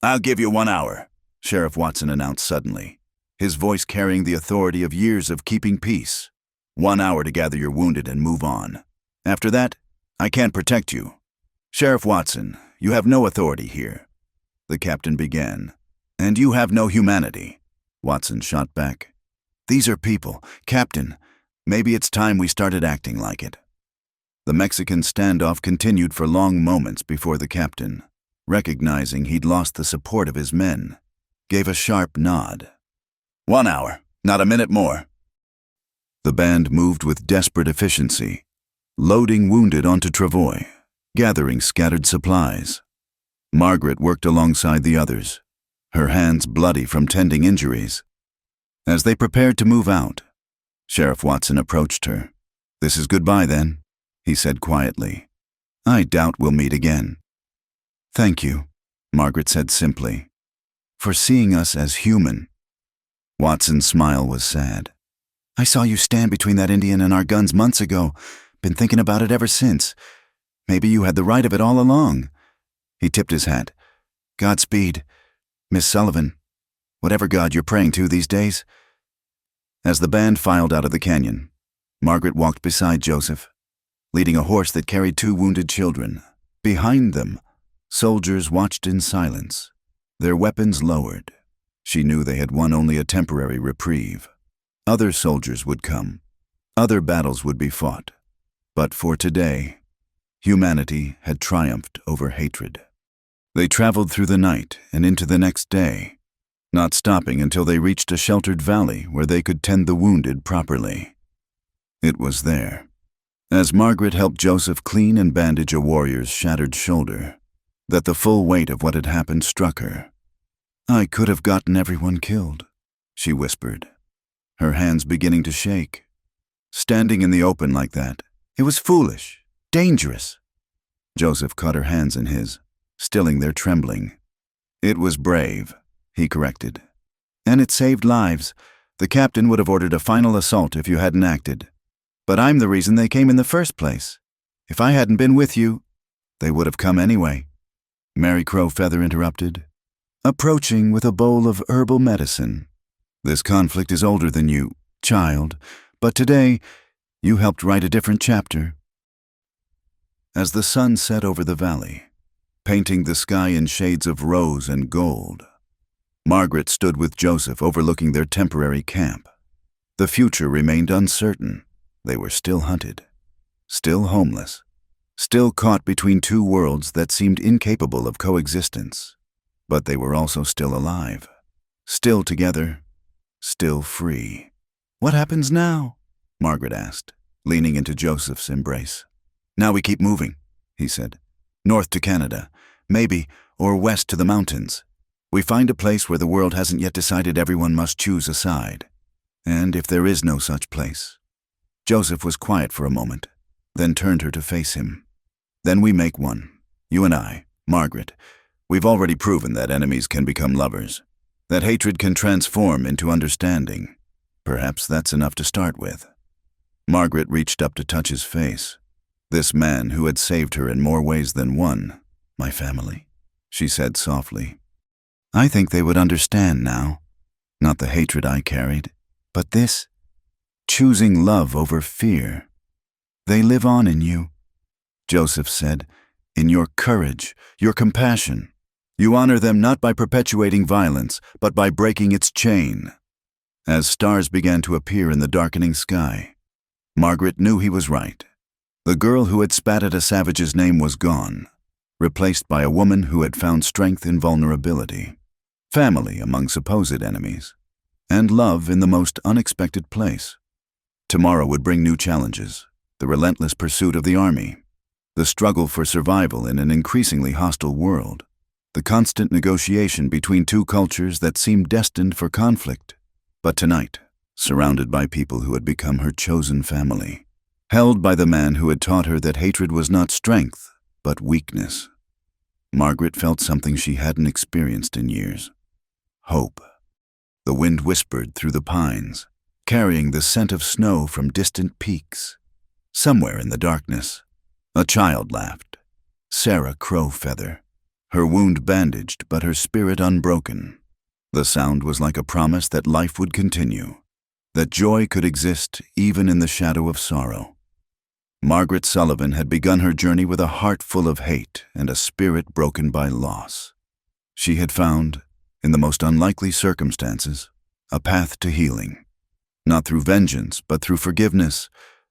"I'll give you 1 hour," Sheriff Watson announced suddenly, his voice carrying the authority of years of keeping peace. 1 hour to gather your wounded and move on. After that, I can't protect you. Sheriff Watson, you have no authority here. The captain began. And you have no humanity. Watson shot back. These are people. Captain, maybe it's time we started acting like it. The Mexican standoff continued for long moments before the captain, recognizing he'd lost the support of his men, gave a sharp nod. 1 hour, not a minute more. The band moved with desperate efficiency, loading wounded onto travois, gathering scattered supplies. Margaret worked alongside the others, her hands bloody from tending injuries. As they prepared to move out, Sheriff Watson approached her. "This is goodbye, then," he said quietly. "I doubt we'll meet again." "Thank you," Margaret said simply, "for seeing us as human." Watson's smile was sad. "I saw you stand between that Indian and our guns months ago. Been thinking about it ever since. Maybe you had the right of it all along." He tipped his hat. "Godspeed, Miss Sullivan. Whatever God you're praying to these days." As the band filed out of the canyon, Margaret walked beside Joseph, leading a horse that carried 2 wounded children. Behind them, soldiers watched in silence, their weapons lowered. She knew they had won only a temporary reprieve. Other soldiers would come. Other battles would be fought. But for today, humanity had triumphed over hatred. They traveled through the night and into the next day, not stopping until they reached a sheltered valley where they could tend the wounded properly. It was there, as Margaret helped Joseph clean and bandage a warrior's shattered shoulder, that the full weight of what had happened struck her. "I could have gotten everyone killed," she whispered, her hands beginning to shake. "Standing in the open like that, it was foolish, dangerous." Joseph caught her hands in his, stilling their trembling. "It was brave," he corrected. "And it saved lives. The captain would have ordered a final assault if you hadn't acted. But I'm the reason they came in the first place. If I hadn't been with you, they would have come anyway." Mary Crowfeather interrupted, approaching with a bowl of herbal medicine. "This conflict is older than you, child, but today you helped write a different chapter." As the sun set over the valley, painting the sky in shades of rose and gold, Margaret stood with Joseph overlooking their temporary camp. The future remained uncertain. They were still hunted, still homeless, still caught between 2 worlds that seemed incapable of coexistence. But they were also still alive, still together, still free. "What happens now?" Margaret asked, leaning into Joseph's embrace. "Now we keep moving," he said. "North to Canada, maybe, or west to the mountains. We find a place where the world hasn't yet decided everyone must choose a side. And if there is no such place..." Joseph was quiet for a moment, then turned her to face him. "Then we make one. You and I, Margaret. We've already proven that enemies can become lovers, that hatred can transform into understanding. Perhaps that's enough to start with." Margaret reached up to touch his face. This man who had saved her in more ways than one. "My family," she said softly. "I think they would understand now. Not the hatred I carried, but this, choosing love over fear. They live on in you," Joseph said, "in your courage, your compassion. You honor them not by perpetuating violence, but by breaking its chain." As stars began to appear in the darkening sky, Margaret knew he was right. The girl who had spat at a savage's name was gone, replaced by a woman who had found strength in vulnerability, family among supposed enemies, and love in the most unexpected place. Tomorrow would bring new challenges, the relentless pursuit of the army, the struggle for survival in an increasingly hostile world, the constant negotiation between 2 cultures that seemed destined for conflict. But tonight, surrounded by people who had become her chosen family, held by the man who had taught her that hatred was not strength, but weakness, Margaret felt something she hadn't experienced in years. Hope. The wind whispered through the pines, carrying the scent of snow from distant peaks. Somewhere in the darkness, a child laughed. Sarah Crowfeather, her wound bandaged but her spirit unbroken. The sound was like a promise that life would continue, that joy could exist even in the shadow of sorrow. Margaret Sullivan had begun her journey with a heart full of hate and a spirit broken by loss. She had found, in the most unlikely circumstances, a path to healing, not through vengeance but through forgiveness,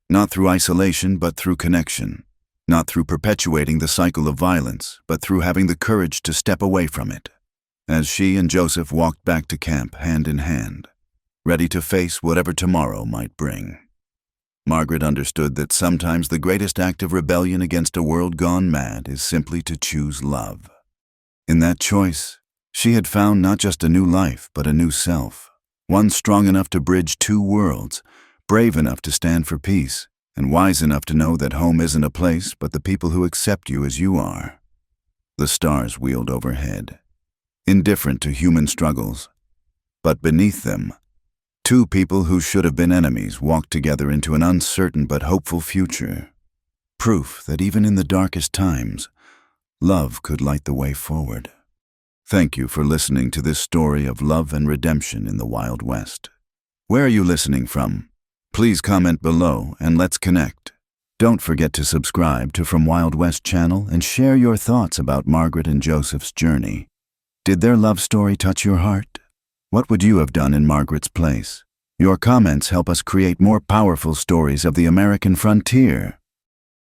not through isolation but through connection, not through perpetuating the cycle of violence but through having the courage to step away from it. As she and Joseph walked back to camp hand in hand, ready to face whatever tomorrow might bring, Margaret understood that sometimes the greatest act of rebellion against a world gone mad is simply to choose love. In that choice, she had found not just a new life but a new self, one strong enough to bridge two worlds, brave enough to stand for peace, and wise enough to know that home isn't a place but the people who accept you as you are. The stars wheeled overhead, indifferent to human struggles, but beneath them, two people who should have been enemies walked together into an uncertain but hopeful future, proof that even in the darkest times, love could light the way forward. Thank you for listening to this story of love and redemption in the Wild West. Where are you listening from? Please comment below and let's connect. Don't forget to subscribe to From Wild West channel and share your thoughts about Margaret and Joseph's journey. Did their love story touch your heart? What would you have done in Margaret's place? Your comments help us create more powerful stories of the American frontier.